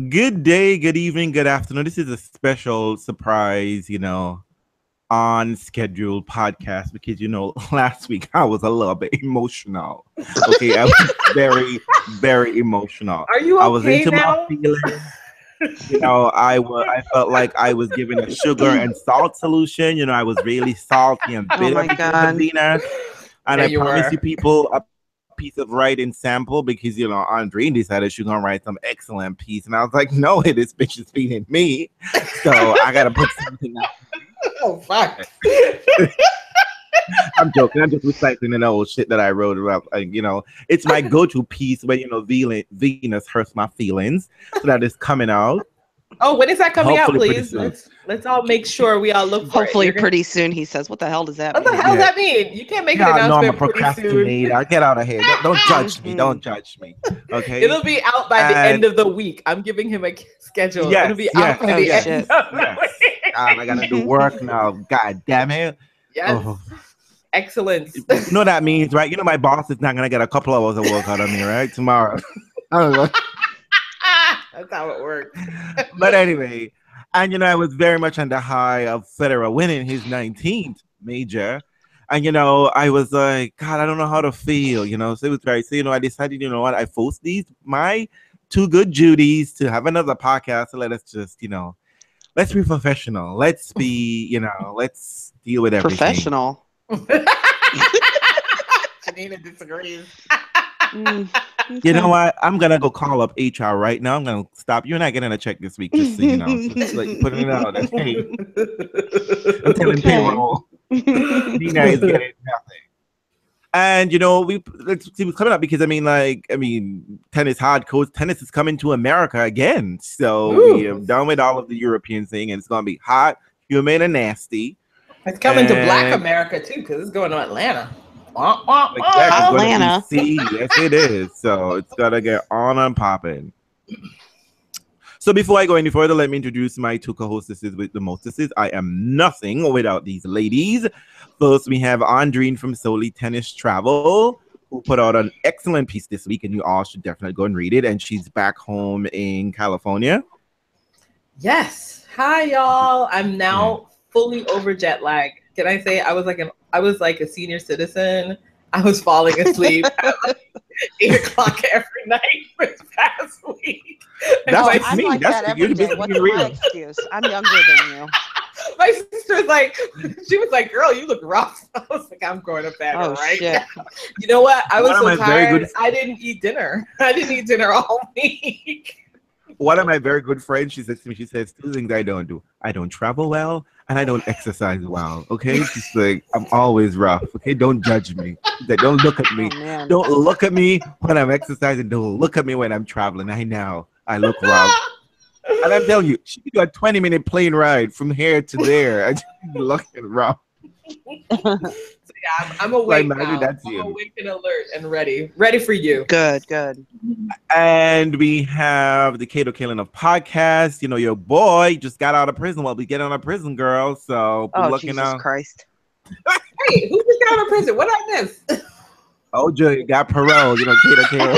Good day, good evening, good afternoon. This is a special surprise, on schedule podcast because last week I was a little bit emotional. Okay, I was very, very emotional. Are you I was okay into my now? feelings. I felt like I was given a sugar and salt solution. I was really salty and Oh bitter my because God. of Venus. And Yeah, I you promise were. you people a piece of writing sample because Andreen decided she's gonna write some excellent piece. And I was like, no, this bitch is feeding me. So I gotta put something out. Oh, fuck. I'm joking. I'm just recycling the old shit that I wrote about. It's my go-to piece when Venus hurts my feelings. So that is coming out. Oh, when is that coming out, Hopefully pretty please? soon. Let's all make sure we all look for Hopefully it. pretty soon, he says. What the hell does that What the mean? hell does Yeah. that mean? You can't make an Yeah, I know I'm a announcement pretty soon. procrastinator. Get out of here. Don't judge me. Don't judge me. Okay. It'll be out by the end of the week. I'm giving him a schedule. Yes, It'll be yes, out by the yes. end Oh, of the yes. week. God, I gotta do work now. God damn it. Yes. Oh. Excellence. You know what that means, right? My boss is not gonna get a couple hours of work out of me, right? Tomorrow. I don't know. That's how it works. But anyway, and I was very much on the high of Federer winning his 19th major. And I was like, God, I don't know how to feel, so it was very, so I decided, what, I forced my two good Judies to have another podcast. So let us just, let's be professional. Let's be, let's deal with everything. Professional. Janina disagrees. You know what? I'm gonna go call up HR right now. I'm gonna stop. You're not getting a check this week, just so you know. So it's like putting it out. Hey, I'm telling Okay. payroll. Nina is getting nothing. And let's see what's coming up because tennis hardcore. Tennis is coming to America again. So we are done with all of the European thing, and it's gonna be hot, humid, and nasty. It's coming to Black America too, because it's going to Atlanta. Exactly. Atlanta. Yes, it is. So it's gotta get on and popping. So before I go any further, let me introduce my two co-hostesses with the mostesses. I am nothing without these ladies. First, we have Andreen from Soley Tennis Travel, who put out an excellent piece this week, and you all should definitely go and read it. And she's back home in California. Yes. Hi, y'all. I'm now fully over jet lag. Can I say I was like a senior citizen. I was falling asleep at like 8 o'clock every night this past week. And That's my, like I'm me. like That's that you're every day. just What's being my real. excuse? I'm younger than you. my sister's like, she was like, girl, you look rough. I was like, I'm going to bed Oh, right shit. now. You know what? I was One of so my very tired. good- I didn't eat dinner. I didn't eat dinner all week. One of my very good friends, she says to me, she says, two things I don't do. I don't travel well and I don't exercise well. Okay. She's like, I'm always rough. Okay. Don't judge me. She's like, don't look at me. Oh, man. Don't look at me when I'm exercising. Don't look at me when I'm traveling. I know I look rough. And I'm telling you, she could do a 20-minute plane ride from here to there. I just looking rough. So yeah, I'm awake imagine now. that's I'm you. awake and alert and ready for you. Good, good. And we have the Cato Killing of podcast. Your boy just got out of prison. Well, we get out of prison, girl. So Oh, looking Jesus out. Christ. Hey, who just got out of prison? What I miss? OJ got parole. Cato.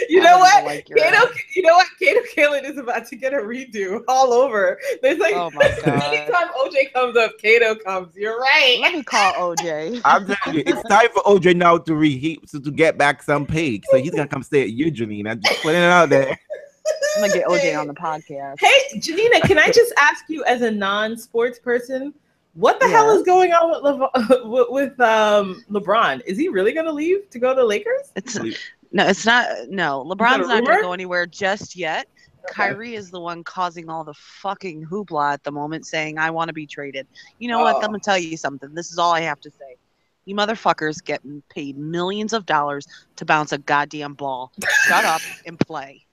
You I know don't what? even like your Kato, ass. you know what? Kato Killing is about to get a redo all over. There's like Oh, my God. anytime OJ comes up, Kato comes. You're right. Let me call OJ. I'm telling you, it's time for OJ now to reheat, to get back some pay. So he's gonna come stay at you, Janine. I'm just putting it out there. I'm going to get OJ on the podcast. Hey, Janina, can I just ask you as a non-sports person, what the hell Yes. is going on with LeBron? Is he really going to leave to go to Lakers? It's not. No, LeBron's not going rumor? to go anywhere just yet. Okay. Kyrie is the one causing all the fucking hoopla at the moment, saying, I want to be traded. You know what? I'm going to tell you something. This is all I have to say. You motherfuckers getting paid millions of dollars to bounce a goddamn ball. Shut up and play.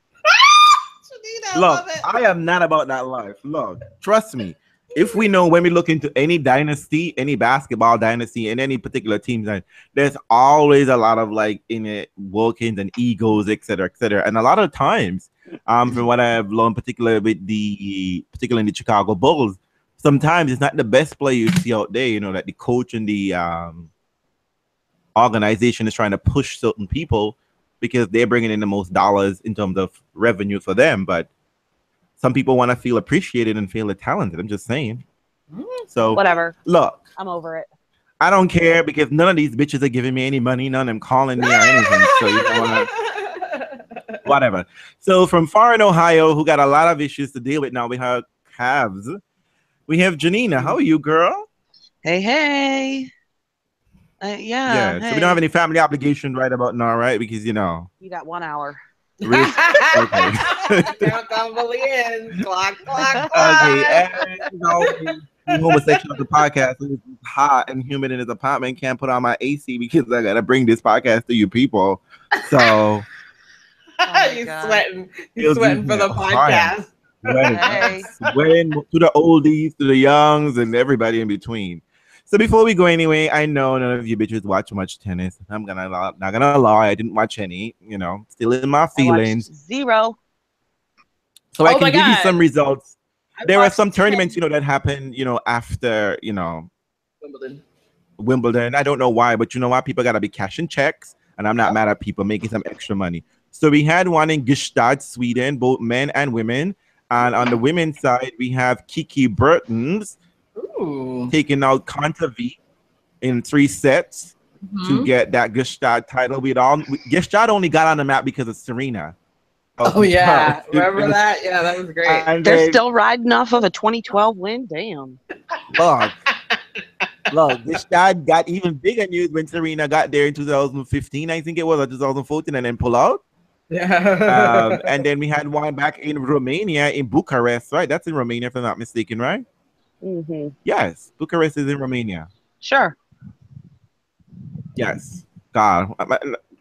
Janina, I Look, love it. I am not about that life. Look, trust me. If we know when we look into any dynasty, any basketball dynasty, in any particular team, there's always a lot of like in it workings and egos, etc., etc. And a lot of times, from what I've learned, particularly in the Chicago Bulls, sometimes it's not the best player you see out there. That the coach and the organization is trying to push certain people. because they're bringing in the most dollars in terms of revenue for them. But some people want to feel appreciated and feel talented. I'm just saying. So whatever. Look, I'm over it. I don't care because none of these bitches are giving me any money. None of them calling me or anything. So you don't want to. Whatever. So from far in Ohio, who got a lot of issues to deal with now, we have Cavs. We have Janina. How are you, girl? Hey. Yeah. So we don't have any family obligation right about now, right? Because you got 1 hour. Okay. Count in. Clock. Okay. The homosexual of the podcast who's hot and humid in his apartment can't put on my AC because I gotta bring this podcast to you people. So He's sweating. He's sweating for the podcast. Sweating to the oldies, to the youngs, and everybody in between. So before we go anyway, I know none of you bitches watch much tennis. I'm not gonna lie, I didn't watch any. Still in my feelings. 0. So I can give you some results. There were some tournaments, that happened, after, Wimbledon. I don't know why, but you know why? People gotta be cashing checks, and I'm not mad at people making some extra money. So we had one in Gstaad, Sweden, both men and women. And on the women's side, we have Kiki Bertens taking out Kontaveit in 3 sets to get that Gstaad title. Gstaad only got on the map because of Serena. Oh yeah, remember that? Yeah, that was great. And they're still riding off of a 2012 win. Damn. Look, Gstaad got even bigger news when Serena got there in 2015, I think it was, or 2014, and then pull out. Yeah. And then we had one back in Romania, in Bucharest, right? That's in Romania, if I'm not mistaken, right? Mm-hmm. Yes, Bucharest is in Romania. Sure. Yes. God,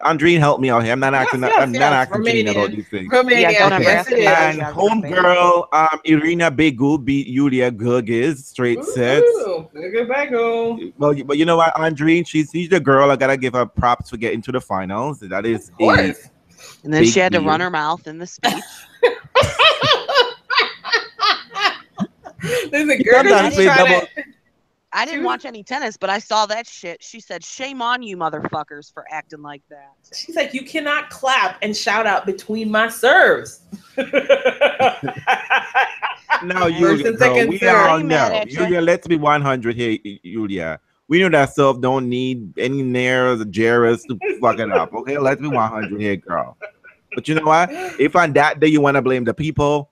Andreen, help me out here. I'm not acting Romanian about these things. Romania, yes, it is. And homegirl, Irina Begu beat Ilia Nasty straight sets. Begu. Well, but you know what, Andreen, she's the girl. I gotta give her props for getting to the finals. That is and then she had to run her mouth in the speech. There's a girl I didn't watch any tennis, but I saw that shit. She said, "Shame on you, motherfuckers, for acting like that." She's like, "You cannot clap and shout out between my serves." Now, Yulia, we all know. Yulia, let's be 100 here, Yulia. We know that stuff don't need any nairs or jarras to fuck it up. Okay, let's be 100 here, girl. But you know what? If on that day you want to blame the people,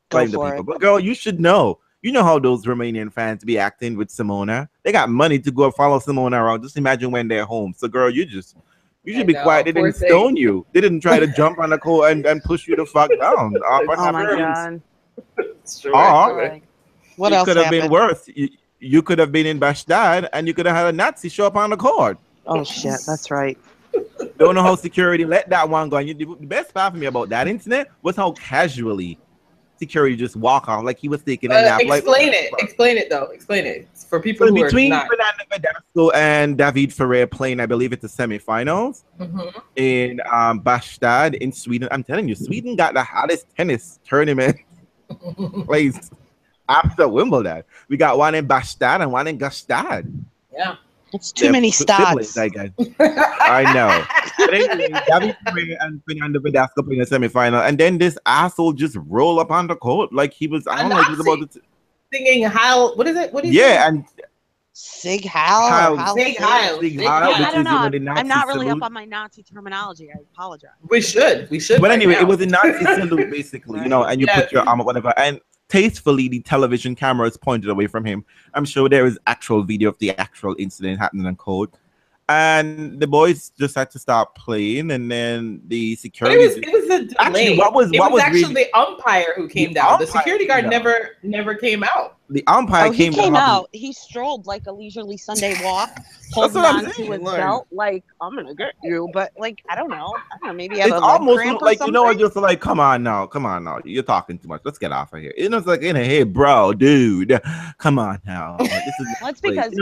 blame the people. But girl, you should know. You know how those Romanian fans be acting with Simona. They got money to go follow Simona around. Just imagine when they're home. So, girl, you should be quiet. They didn't stone you. They didn't try to jump on the court and push you the fuck down. Oh my God. What else could have been worse? You could have been in Gstaad and you could have had a Nazi show up on the court. Oh shit, that's right. Don't know how security let that one go. And the best part for me about that incident was how casually security just walk off like he was taking a nap. Explain it for people who between are not. Fernando Verdasco and David Ferrer playing, I believe it's the semifinals in Gstaad in Sweden. I'm telling you, Sweden got the hottest tennis tournament place after Wimbledon. We got one in Gstaad and one in Gstaad. Yeah. It's too many stops. I know. But anyway, David Ferrer and Fernando Verdasco playing the semifinal, and then this asshole just roll up on the court like he was. I don't know. He was about to singing Heil. What is it? What is it? Sig Heil. Sig Heil. I don't know. I'm not really up on my Nazi terminology. I apologize. We should. But anyway, it was a Nazi salute, basically, and you put your arm up, whatever, and tastefully the television cameras pointed away from him. I'm sure there is actual video of the actual incident happening on court. And the boys just had to stop playing, and then the security. It was a delay. Actually, what was the umpire who came down. The security guard never came out. The umpire came out. He strolled like a leisurely Sunday walk, holding on to his belt, like I'm gonna get you. But I don't know. Maybe it's almost like just like come on now. You're talking too much. Let's get off of here. It's like hey, bro, dude, come on now. That's because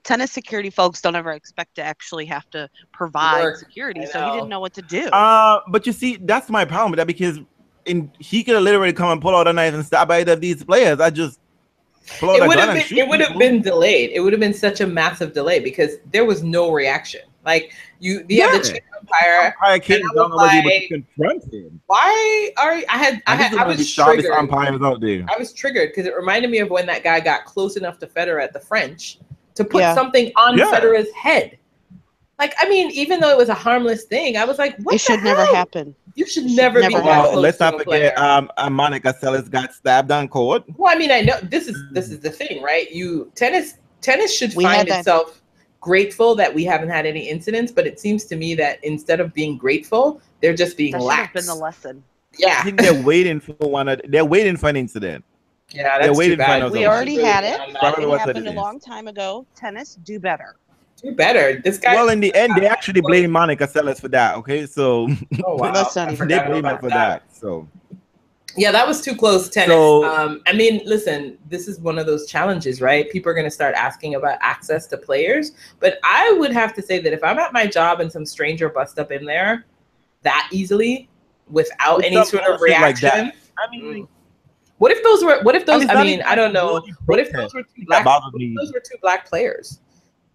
tennis security folks don't ever expect to actually have to provide security, so he didn't know what to do. But you see, that's my problem with that because he could have literally come and pull out a knife and stab either of these players. It would have been delayed. It would have been such a massive delay because there was no reaction. Like you have the chair umpire. I can't was able to confront him. Why are you, I was triggered. Umpires out there. I was triggered because it reminded me of when that guy got close enough to Federer at the French to put something on Federer's head. Like, I mean, even though it was a harmless thing, I was like, what? It should never happen. You should never be that close. Let's not forget Monica Seles got stabbed on court. Well, I mean, I know this is the thing, right? Tennis should find itself grateful that we haven't had any incidents, but it seems to me that instead of being grateful, they're just being lax. That should have been the lesson. Yeah. I think they're waiting for they're waiting for an incident. Yeah, that's too bad. We already had it. It happened a long time ago. Tennis, do better. Do better. This guy. Well, in the end, they actually blame Monica Seles for that. Okay, so that's not even they blame her for that. So yeah, that was too close. Tennis. So, I mean, listen, this is one of those challenges, right? People are going to start asking about access to players, but I would have to say that if I'm at my job and some stranger busts up in there that easily without any sort of reaction, like that. I mean. What if those? I mean, I don't know. What if those were two black players?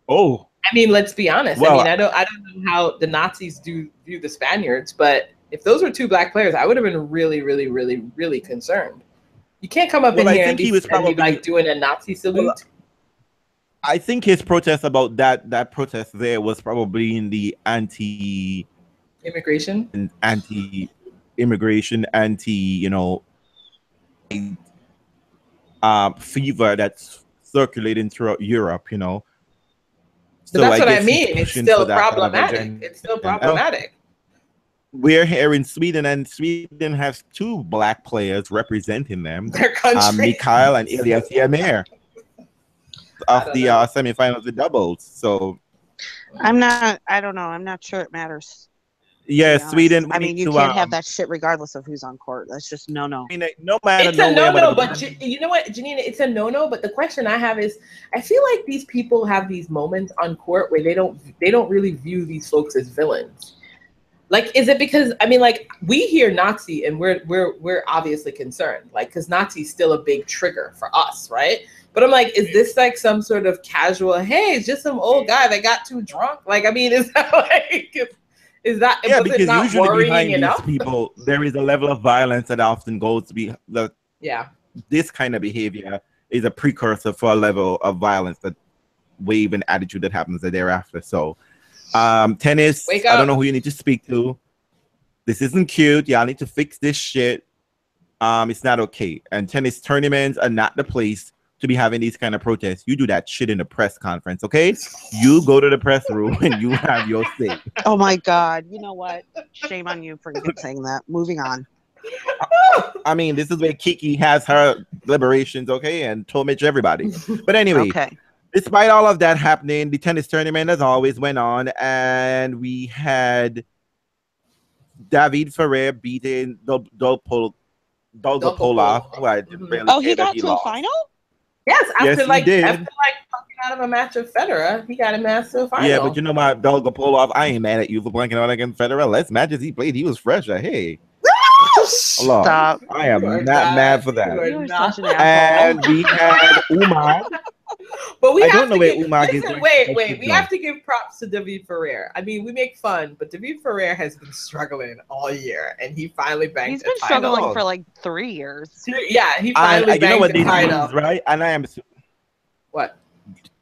Oh, I mean, let's be honest. Well, I mean, I don't know how the Nazis view the Spaniards, but if those were two black players, I would have been really, really, really, really concerned. You can't come up in here and be like doing a Nazi salute. Well, I think his protest about that protest there was probably in the anti-immigration, fever that's circulating throughout Europe, So that's what I mean. It's still problematic. It's still problematic. We're here in Sweden, and Sweden has two black players representing them. Their country. Mikhail and Ilia Nasty of the semifinals of doubles. So I don't know. I'm not sure it matters. Yeah, Sweden. I mean, you can't have that shit regardless of who's on court. That's just no. I mean, no matter. It's a no-no, but you know what, Janina? It's a no-no. But the question I have is, I feel like these people have these moments on court where they don't really view these folks as villains. Like, is it because we hear Nazi and we're obviously concerned, like, because Nazi's still a big trigger for us, right? But I'm like, is this like some sort of casual? Hey, it's just some old guy that got too drunk. Like, I mean, is that like? Because usually behind these people, there is a level of violence that often goes to be this kind of behavior is a precursor for a level of violence, that wave and attitude that happens thereafter. So, tennis, I don't know who you need to speak to. This isn't cute. Y'all need to fix this shit. It's not okay. And tennis tournaments are not the place to be having these kind of protests. You do that shit in the press conference, okay? You go to the press room and you have your say. Oh my God. You know what? Shame on you for saying that. Moving on. I mean, this is where Kiki has her liberations, okay? And Tomic everybody. But anyway, despite all of that happening, the tennis tournament as always went on, and we had David Ferrer beating Dolgopolov. He got to the final? Yes, after fucking out of a match with Federer, he got a massive final. Yeah, but you know my Dolgopolov, I ain't mad at you for blanking out against Federer. Last matches he played, he was fresh. Hey. Stop. I am not mad for that. And we had Umar. But we have to give props to David Ferrer. I mean, we make fun, but David Ferrer has been struggling all year, and he finally banked. He's been struggling for like 3 years. Yeah, he finally banked the title. Right? And I am what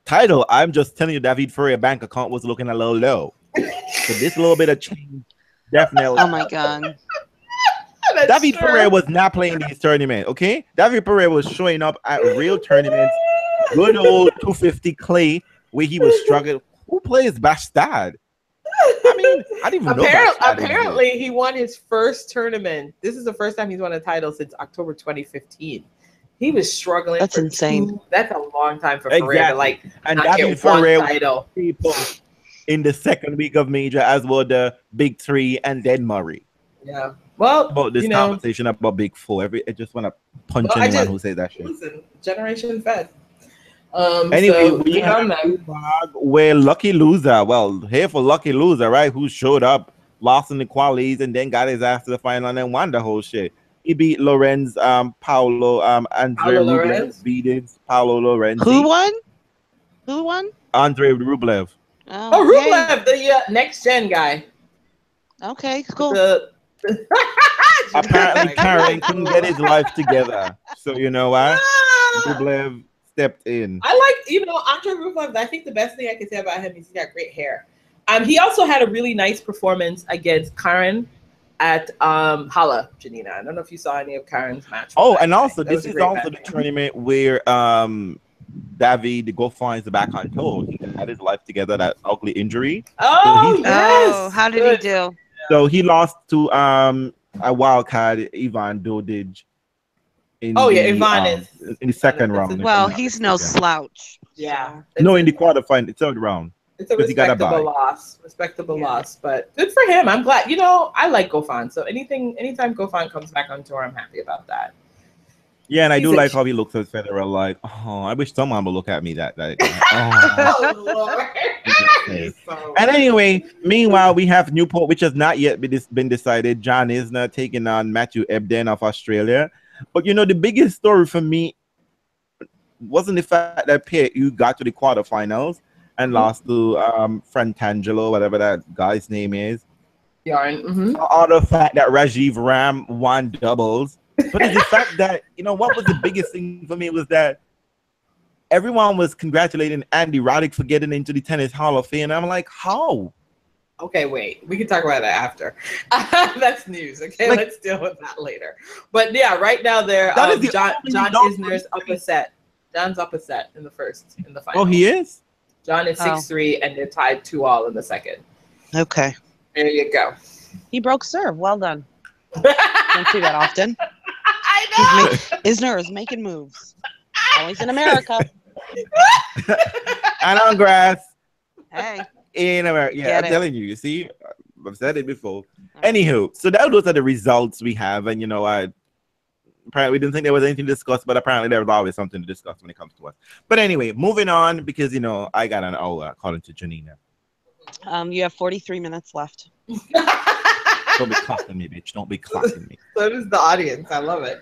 title? I'm just telling you, David Ferrer bank account was looking a little low. So this little bit of change, definitely. Oh my God. David Ferrer was not playing these tournaments, okay? David Ferrer was showing up at real tournaments. Good old 250 clay where he was struggling. Who plays Bastard? I mean, I didn't even know Bastard. Apparently, he won his first tournament. This is the first time he's won a title since October 2015. He was struggling. That's insane. That's a long time for Ferrer to and David Ferrer title. People in the second week of major, as well the big three and then Murray. Yeah. Well, about this conversation about Big Four. I just want to punch anyone who says that shit. Listen, Generation Fed. Anyway, we have where Lucky Loser. Well, here for Lucky Loser, right? Who showed up, lost in the qualies, and then got his ass to the final and then won the whole shit. He beat Lorenz, Paolo, Andre Rublev beat Paolo Lorenz. Who won? Andre Rublev. Oh, Yay. Rublev, the next gen guy. Okay, cool. Apparently, Karen couldn't get his life together. So you know what? Rublev stepped in. I like, Andre Rublev. I think the best thing I can say about him is he's got great hair. He also had a really nice performance against Karen at Hala, Janina. I don't know if you saw any of Karen's match. Oh, and also this is also the tournament where David the Goffin is back on tour. He had his life together, that ugly injury. Oh, so yes. Oh, how did he do? So he lost to a wild card, Ivan Dodij. Ivan is in the second round. Well, he's no slouch. Yeah. No, in the quarterfinal, third round. It's a respectable loss. Loss, but good for him. I'm glad. I like Goffin. So anytime Goffin comes back on tour, I'm happy about that. Yeah, and I do like how he looks at Federer like, oh, I wish someone would look at me that. Oh. And anyway, meanwhile, we have Newport, which has not yet been decided. John Isner taking on Matthew Ebden of Australia. But the biggest story for me wasn't the fact that PAU got to the quarterfinals and lost to Frantangelo, whatever that guy's name is. Yarn. Mm-hmm. Or the fact that Rajiv Ram won doubles. But it's the fact that, what was the biggest thing for me was that everyone was congratulating Andy Roddick for getting into the Tennis Hall of Fame. And I'm like, how? Okay, wait. We can talk about that after. That's news. Okay, let's deal with that later. But yeah, right now they're John Isner's up a set. John's up a set in the final. Oh, he is? John is 6-3, and they're tied 2-2 in the second. Okay. There you go. He broke serve. Well done. Don't see that often. I know. Isner is making moves. Always in America. And on grass. Hey. In America. Yeah, I'm telling you. You see, I've said it before. Anywho, so those are the results we have. And, apparently we didn't think there was anything to discuss, but apparently there was always something to discuss when it comes to us. But anyway, moving on, because, I got an hour according to Janina. You have 43 minutes left. Don't be clocking me, bitch. Don't be clocking me. So does the audience. I love it.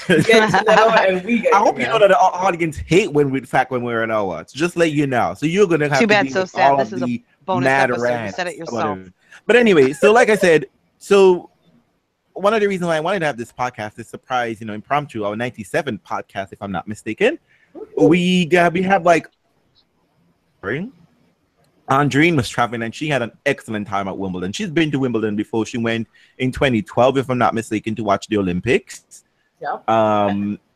Get to know and we get I hope you know that the audience hate when we're an hour. So just let you know. So you're gonna have too bad. To So sad. This is a bonus episode. You said it yourself. But anyway, so like I said, so one of the reasons why I wanted to have this podcast is surprise, impromptu, our 97 podcast, if I'm not mistaken. We have like Andreen was traveling and she had an excellent time at Wimbledon. She's been to Wimbledon before. She went in 2012, if I'm not mistaken, to watch the Olympics. Yep.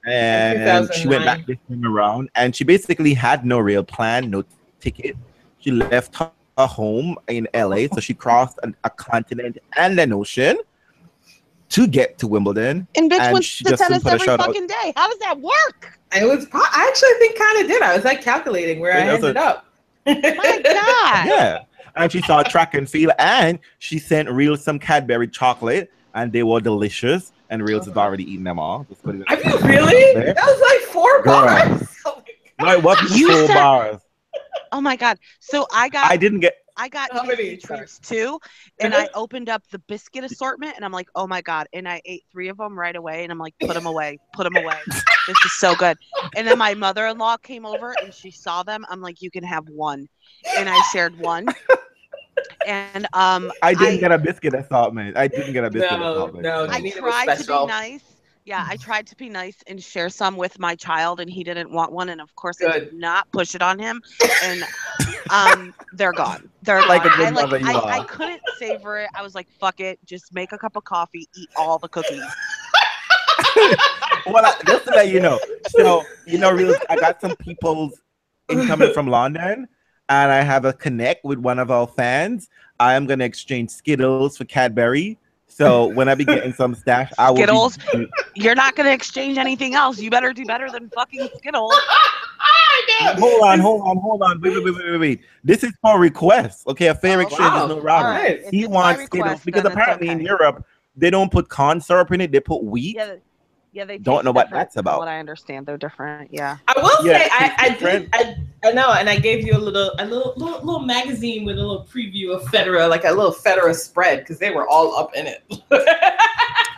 And she went back this time around and she basically had no real plan, no ticket. She left her home in LA. So she crossed a continent and an ocean to get to Wimbledon. And bitch went to tennis every fucking day. How does that work? I actually think kind of did. I was like calculating where I ended up. My God. Yeah. And she saw track and field and she sent Realz some Cadbury chocolate and they were delicious. And Realz has already eaten them all. I mean, really? That was like 4 bars. Oh no, it wasn't 4 bars. Oh my God. So I got treats too. And I opened up the biscuit assortment and I'm like, oh my God. And I ate 3 of them right away. And I'm like, put them away. This is so good. And then my mother-in-law came over and she saw them. I'm like, you can have 1. And I shared 1. And I didn't get a biscuit assortment. No, I tried to be nice. Yeah, I tried to be nice and share some with my child, and he didn't want one. And of course, I did not push it on him. And they're gone. They're like gone. a good mother you are. I couldn't savor it. I was like, fuck it. Just make a cup of coffee, eat all the cookies. Well, just to let you know. So, Realz, I got some people incoming from London, and I have a connect with one of our fans. I am going to exchange Skittles for Cadbury. So when I be getting some stash, I will. Skittles? You're not going to exchange anything else. You better do better than fucking Skittles. Hold on. Wait. This is for requests. Okay, a fair exchange is no robbery. Right. He wants Skittles because apparently in Europe they don't put corn syrup in it. They put wheat. Yeah, they don't know what that's about. What I understand, they're different. Yeah. I will say I know, and I gave you a little magazine with a little preview of Federer, like a little Federer spread, because they were all up in it.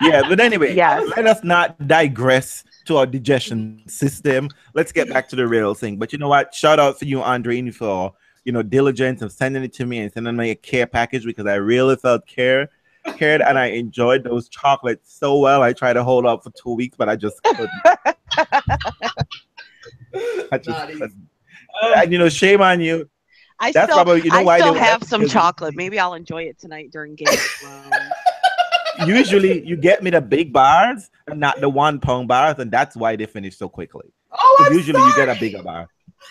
Yeah, but anyway, yes. Let us not digress to our digestion system. Let's get back to the real thing. But you know what? Shout out for you, Andreen, for diligence of sending it to me and sending me a care package because I really felt cared, and I enjoyed those chocolates so well. I tried to hold up for 2 weeks, but I just couldn't. I just couldn't. And shame on you. I That's still, probably I why still they have some chocolate. Maybe I'll enjoy it tonight during Game of Thrones. Usually you get me the big bars and not the 1 pound bars, and that's why they finish so quickly. Oh, I'm usually sorry. You get a bigger bar.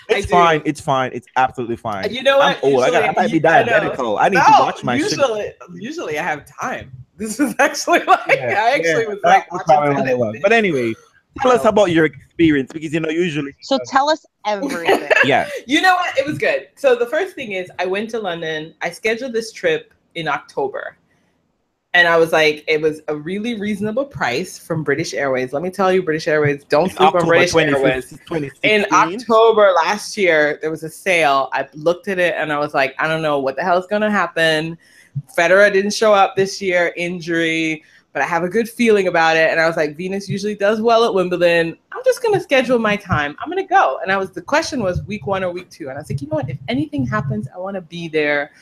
It's fine. It's fine. It's absolutely fine. You know what? I'm old. I might be diabetical. I need to watch my shit. Usually I have time. This is actually like was like watching what it was. But anyway, tell us about your experience because usually. So tell us everything. Yeah. You know what? It was good. So the first thing is I went to London. I scheduled this trip in October. And I was like, it was a really reasonable price from British Airways. Let me tell you, British Airways, don't sleep on British Airways. In October last year, there was a sale. I looked at it and I was like, I don't know what the hell is going to happen. Federer didn't show up this year, injury, but I have a good feeling about it. And I was like, Venus usually does well at Wimbledon. I'm just going to schedule my time. I'm going to go. And the question was week 1 or week 2. And I was like, you know what? If anything happens, I want to be there.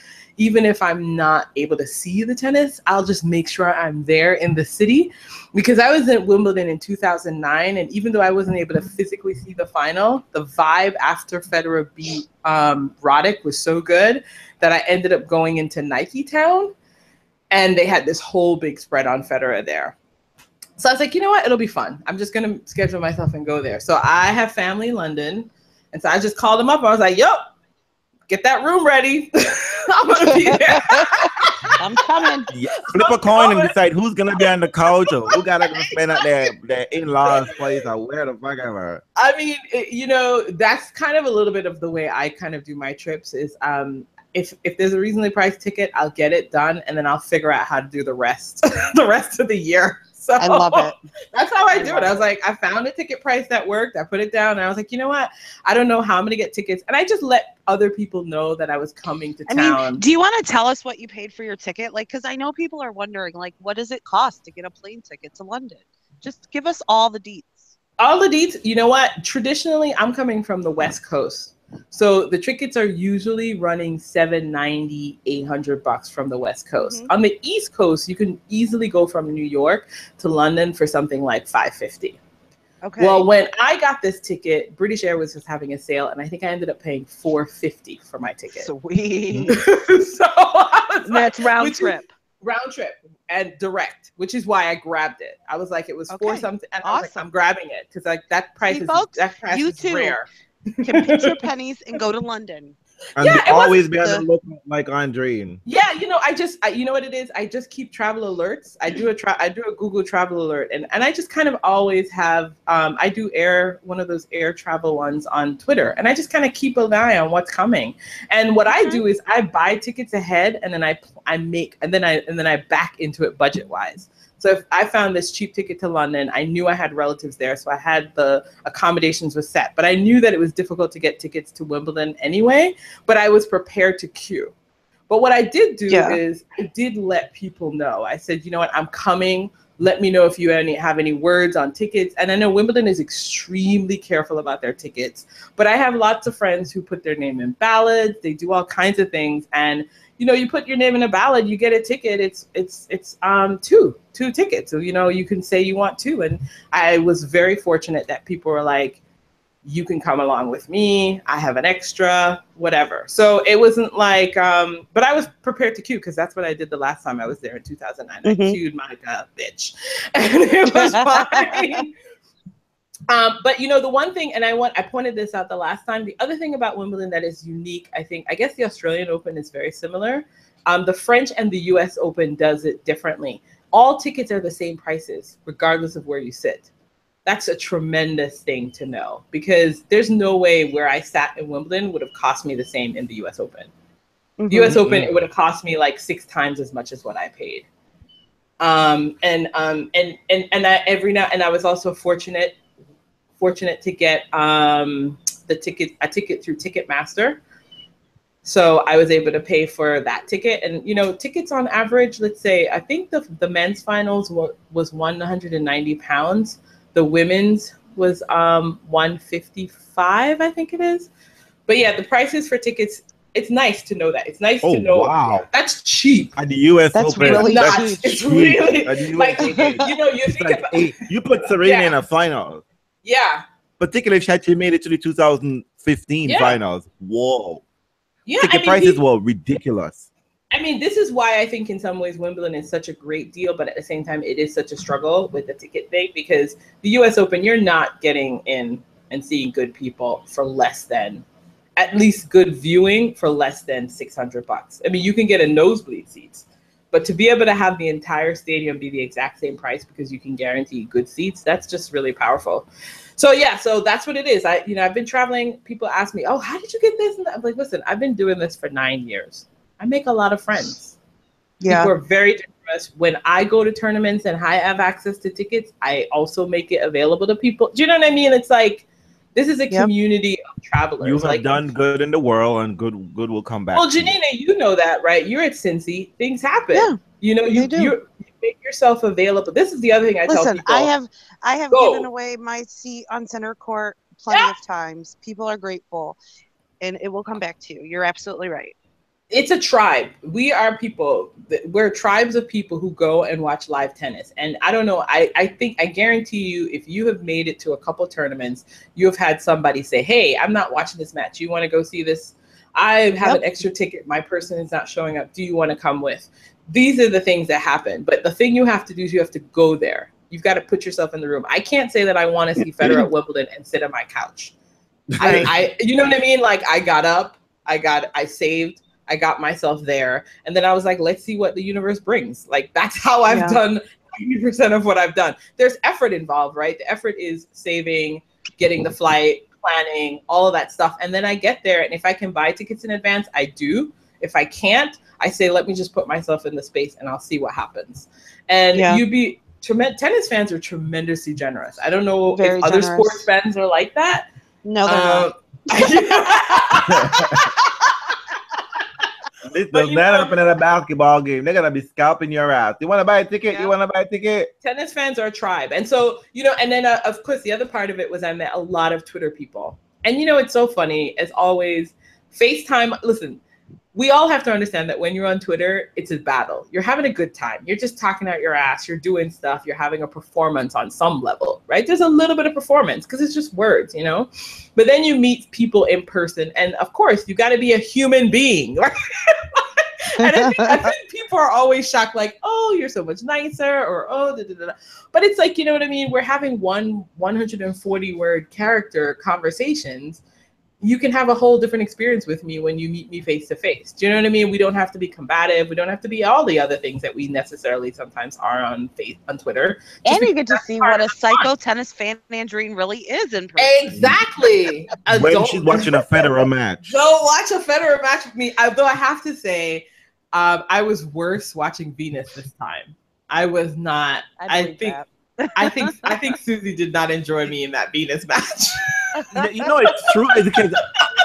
Even if I'm not able to see the tennis, I'll just make sure I'm there in the city because I was at Wimbledon in 2009. And even though I wasn't able to physically see the final, the vibe after Federer beat Roddick was so good that I ended up going into Nike Town and they had this whole big spread on Federer there. So I was like, you know what? It'll be fun. I'm just going to schedule myself and go there. So I have family in London. And so I just called them up. I was like, yo, get that room ready. I'm gonna be there. I'm coming. Yeah. Flip a coin and decide who's gonna be on the couch or who gotta go spend at their in-laws' place or where the fuck ever. I mean, that's kind of a little bit of the way I kind of do my trips. Is if there's a reasonably priced ticket, I'll get it done and then I'll figure out how to do the rest of the year. So I love it. That's how I do it. I was like, I found a ticket price that worked. I put it down and I was like, you know what? I don't know how I'm going to get tickets. And I just let other people know that I was coming to town. I mean, do you want to tell us what you paid for your ticket? Like, because I know people are wondering, like, what does it cost to get a plane ticket to London? Just give us all the deets. All the deets. You know what? Traditionally, I'm coming from the West Coast. So the tickets are usually running $790, $800 from the West Coast. On the East Coast, you can easily go from New York to London for something like $550. Okay. Well, when I got this ticket, British Airways was having a sale, and I think I ended up paying $450 for my ticket. Sweet. So that's round trip. Round trip and direct, which is why I grabbed it. I was like, it was for something, and I was like, I'm grabbing it because like that price is rare. Can pinch your pennies and go to London. And always be on the lookout like Andreen. Yeah, you know what it is? I just keep travel alerts. I do a Google travel alert, and I just kind of always have I do one of those air travel ones on Twitter, and I just kind of keep an eye on what's coming. And what I do is I buy tickets ahead, and then I back into it budget wise. So if I found this cheap ticket to London, I knew I had relatives there, so I had the accommodations was set. But I knew that it was difficult to get tickets to Wimbledon anyway, but I was prepared to queue. But what I did do is I did let people know. I said, you know what, I'm coming. Let me know if you have any words on tickets. And I know Wimbledon is extremely careful about their tickets, but I have lots of friends who put their name in ballads. They do all kinds of things. And you put your name in a ballad, you get a ticket. It's two tickets. So, you can say you want two. And I was very fortunate that people were like, you can come along with me. I have an extra, whatever. So it wasn't like, but I was prepared to queue because that's what I did the last time I was there in 2009. I queued like a bitch and it was fine. But the one thing, and I pointed this out the last time, the other thing about Wimbledon that is unique, I guess the Australian Open is very similar. The French and the US Open does it differently. All tickets are the same prices, regardless of where you sit. That's a tremendous thing to know because there's no way where I sat in Wimbledon would have cost me the same in the US Open. The US Open, it would have cost me like 6 times as much as what I paid. I was also fortunate to get a ticket through Ticketmaster. So I was able to pay for that ticket. And, tickets on average, let's say, I think the men's finals was £190. The women's was $155, I think it is. But yeah, the prices for tickets It's nice to know that. It's nice to know. Wow. That's cheap. At the U.S. That's Open, really Not. cheap. It's really At the US like Open. you It's think like about you put Serena in Yeah. a final, yeah. particularly if she actually made it to the 2015 Yeah. finals. Whoa. Yeah, Ticket prices were ridiculous. I mean, this is why I think in some ways Wimbledon is such a great deal, but at the same time, it is such a struggle with the ticket thing because the U.S. Open, you're not getting in and seeing good people for less than, at least good viewing for less than $600. I mean, you can get a nosebleed seats, but to be able to have the entire stadium be the exact same price because you can guarantee good seats, that's just really powerful. So yeah, so that's what it is. I've been traveling. People ask me, "Oh, how did you get this?" And I'm like, "Listen, I've been doing this for 9 years. I make a lot of friends. Yeah. People are very generous. When I go to tournaments and I have access to tickets, I also make it available to people. Do you know what I mean? It's like this is a community of travelers. You have done good in the world, and good will come back. Well, Janina, you know that, right? You're at Cincy. Things happen. Yeah, you make yourself available. This is the other thing I tell people. I have given away my seat on center court plenty of times. People are grateful, and it will come back to you. You're absolutely right. It's a tribe. We are people. We're tribes of people who go and watch live tennis. And I don't know. I guarantee you, if you have made it to a couple tournaments, you have had somebody say, "Hey, I'm not watching this match. You want to go see this? I have an extra ticket. My person is not showing up. Do you want to come with?" These are the things that happen. But the thing you have to do is you have to go there. You've got to put yourself in the room. I can't say that I want to see Federer at Wimbledon and sit on my couch. You know what I mean? Like I got up, I saved. I got myself there. And then I was like, let's see what the universe brings. Like, that's how I've done 90% of what I've done. There's effort involved, right? The effort is saving, getting the flight, planning, all of that stuff. And then I get there. And if I can buy tickets in advance, I do. If I can't, I say, let me just put myself in the space and I'll see what happens. And tennis fans are tremendously generous. I don't know if other sports fans are like that. No, they're not. This does not happen at a basketball game. They're gonna be scalping your ass. You want to buy a ticket? Yeah. You want to buy a ticket? Tennis fans are a tribe, and so and then of course the other part of it was I met a lot of Twitter people, and it's so funny as always. FaceTime. Listen, we all have to understand that when you're on Twitter, it's a battle. You're having a good time. You're just talking out your ass. You're doing stuff. You're having a performance on some level, right? There's a little bit of performance because it's just words, But then you meet people in person, and of course, you got to be a human being. Right? And I think people are always shocked, like, "Oh, you're so much nicer," or "Oh, da, da, da, da." But it's like, you know what I mean? We're having 140-word character conversations. You can have a whole different experience with me when you meet me face to face. Do you know what I mean? We don't have to be combative. We don't have to be all the other things that we necessarily sometimes are on Twitter. And you get to see what a psycho tennis fan Andreen really is in person. Exactly. When she's watching a Federer match. Don't watch a Federer match with me. Though I have to say, I was worse watching Venus this time. I was not. I think Susie did not enjoy me in that Venus match. It's true. Because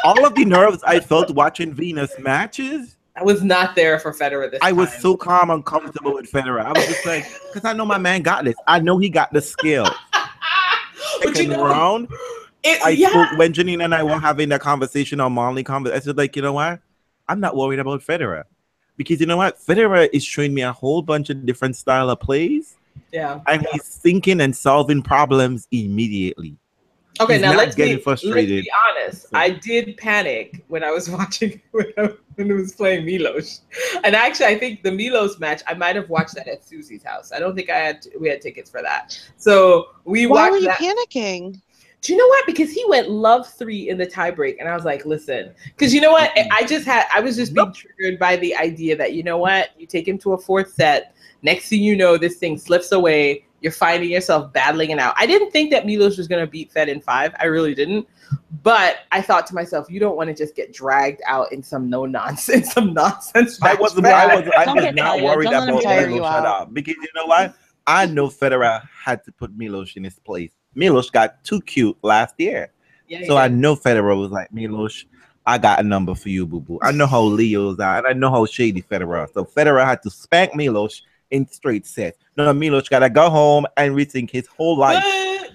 all of the nerves I felt watching Venus matches, I was not there for Federer this time. I was so calm and comfortable with Federer. I was just like, because I know my man got this. I know he got the skill. Second round, I spoke when Janine and I were having that conversation on Molly. I said, like, you know what? I'm not worried about Federer. Because you know what? Federer is showing me a whole bunch of different style of plays. Yeah. And he's thinking and solving problems immediately. Okay, now let's be frustrated. Let's be honest. I did panic when I was watching when it was playing Milos, and actually, I think the Milos match I might have watched that at Susie's house. I don't think we had tickets for that, so we Why watched. were you that. panicking? Do you know what? Because he went love 3 in the tiebreak, and I was like, listen, because you know what? I was just being triggered by the idea that, you know what? You take him to a 4th set. Next thing you know, this thing slips away. You're finding yourself battling it out. I didn't think that Milos was going to beat Fed in 5. I really didn't. But I thought to myself, you don't want to just get dragged out in some nonsense. I was not worried about Milos shut up. Because you know what? I know Federer had to put Milos in his place. Milos got too cute last year. So I know Federer was like, Milos, I got a number for you, boo-boo. I know how Leo's are, and I know how shady Federer. So Federer had to spank Milos in straight sets. No, Milos got to go home and rethink his whole life.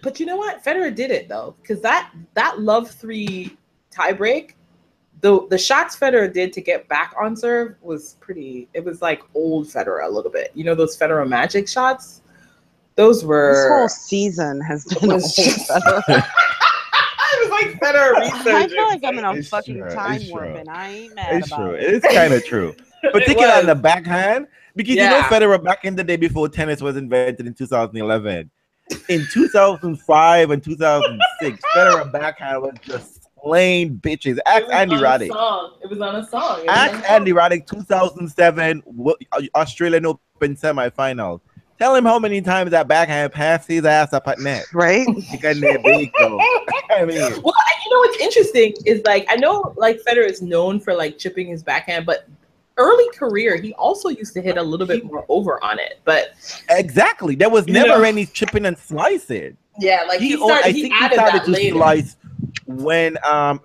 But you know what? Federer did it, though, because that love 3 tiebreak, the shots Federer did to get back on serve was pretty. It was like old Federer a little bit. You know those Federer magic shots? Those were. This whole season has been old Federer. It was like Federer research. I feel like I'm in a It's fucking true. time It's warp, true. and I ain't mad It's about true. it. It's kind of true. Particularly on the backhand, because you know Yeah. Federer back in the day before tennis was invented in 2011. In 2005 and 2006, Federer backhand was just plain bitches. Ask Andy Roddick. It was on a song. Ask Andy Roddick 2007 Australian Open semifinals. Tell him how many times that backhand passed his ass up at net. Right? Because they're big, though. I mean, Well, you know what's interesting is like I know like Federer is known for like chipping his backhand, but early career he also used to hit a little bit more over on it. But exactly, there was never any chipping and slicing. yeah, like He started that to later. slice when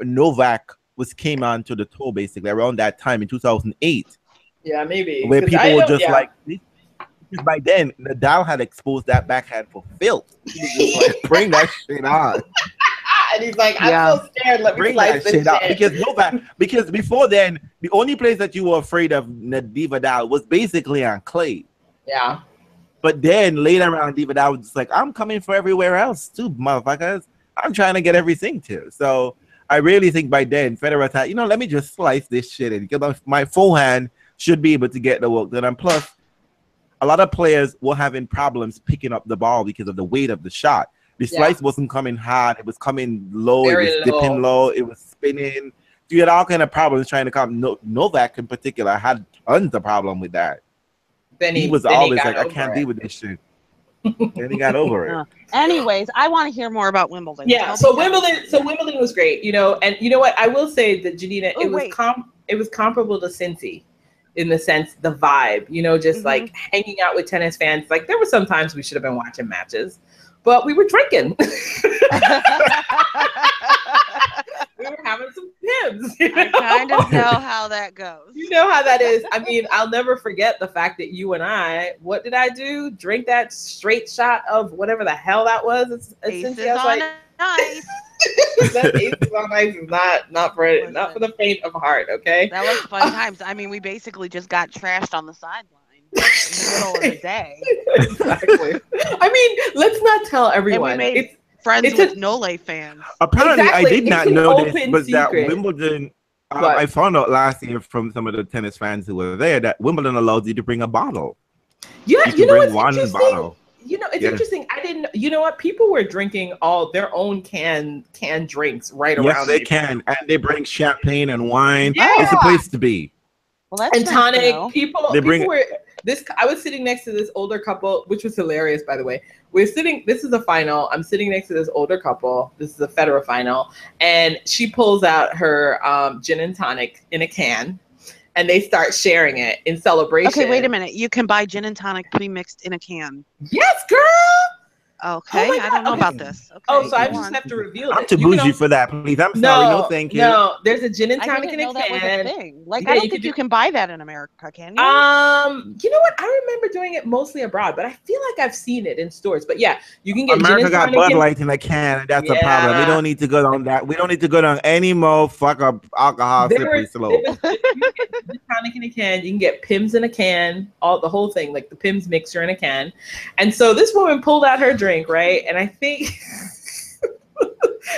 Novak came on to the tour, basically around that time in 2008, Yeah, maybe where 'Cause people I were know- just yeah. like. By then, Nadal had exposed that backhand for filth. He was just like, bring that shit on. and he's like, I'm Yeah. so scared. Let me Bring slice that this shit out. shit. Because Novak, because before then, the only place that you were afraid of Nadal was basically on clay. Yeah, But then later on, Nadal was just like, I'm coming for everywhere else too, motherfuckers. I'm trying to get everything too. So I really think by then, Federer thought, you know, let me just slice this shit in. Because my forehand should be able to get the work done. And plus, a lot of players were having problems picking up the ball because of the weight of the shot. The slice wasn't coming hard. It was coming low. Very it was dipping low. It was spinning. You had all kind of problems trying to come. Novak in particular had tons of problem with that. then He was then always got like, I over can't it. deal with this shit. Then he got over it. Anyways, I want to hear more about Wimbledon. Yeah, Tell so me how- Wimbledon was great, you know, and you know what? I will say that Janina, Oh, it was comparable to Cincy in the sense the vibe, you know, just like hanging out with tennis fans. Like there were some times we should have been watching matches, but we were drinking. We were having some Pims. You know? I kind of know how that goes. You know how that is. I mean, I'll never forget the fact that you and I, what did I do? Drink that straight shot of whatever the hell that was. Aces Cincy. I was on like, ice. that Aces on Ice is not for the faint of heart. Okay. That was fun times. I mean, we basically just got trashed on the sideline in the middle of the day. Exactly. I mean, let's not tell everyone. And we made It's friends with Nole fans. Apparently, Exactly. I did not It's an know this, open but that secret. Wimbledon, What? I found out last year from some of the tennis fans who were there that Wimbledon allows you to bring a bottle. yeah, You you can know bring what's one interesting? bottle. You know, it's Yeah. interesting. I didn't. You know what? People were drinking all their own canned drinks right Yes, around. they me. can. And they bring champagne and wine. Yeah. It's a place to be. Well, that's And nice to tonic. know. People bring- were this. I was sitting next to this older couple, which was hilarious, by the way. We're sitting. This is a final. I'm sitting next to this older couple. This is a Federer final, and she pulls out her gin and tonic in a can, and they start sharing it in celebration. Okay, wait a minute. You can buy gin and tonic pre-mixed in a can. Yes, girl. Okay, my I God, don't know okay. about this. Okay, Oh, so I go just on. have to reveal I'm it. too You can bougie al- for that, please. I'm sorry. No, thank you. No, there's a gin and I tonic didn't in know a that was a can. thing. Like, Yeah, I don't you think could you can buy that in America, can you? You know what? I remember doing it mostly abroad, but I feel like I've seen it in stores. But yeah, you can get America gin and got tonic Bud in- Light in a can, and that's a problem. We Yeah. don't need to go on that. We don't need to go down any more fuck up alcohol slippery slope. You can get gin and tonic in a can. You can get Pims in a can. The whole thing, like the Pims mixture in a can. And so this woman pulled out her drink, right? And I think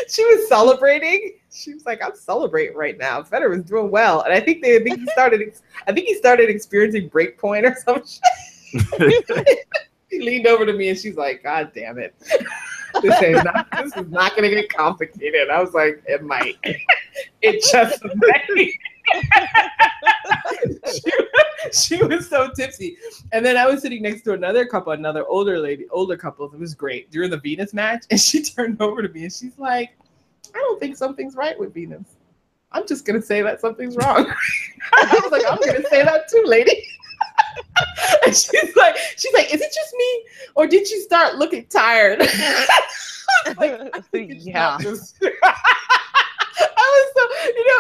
she was celebrating. She was like, "I'm celebrating right now. Federer was doing well." And I think he started experiencing break point or some shit. She leaned over to me and she's like, "God damn it. This is not gonna get complicated." I was like, "It might." It just might. she was so tipsy. And then I was sitting next to another older couple. It was great during the Venus match. And she turned over to me and she's like, "I don't think something's right with Venus. I'm just gonna say that something's wrong." I was like, "I'm gonna say that too, lady." And she's like, "Is it just me, or did you start looking tired?" I think it's Yeah. not just- I was so,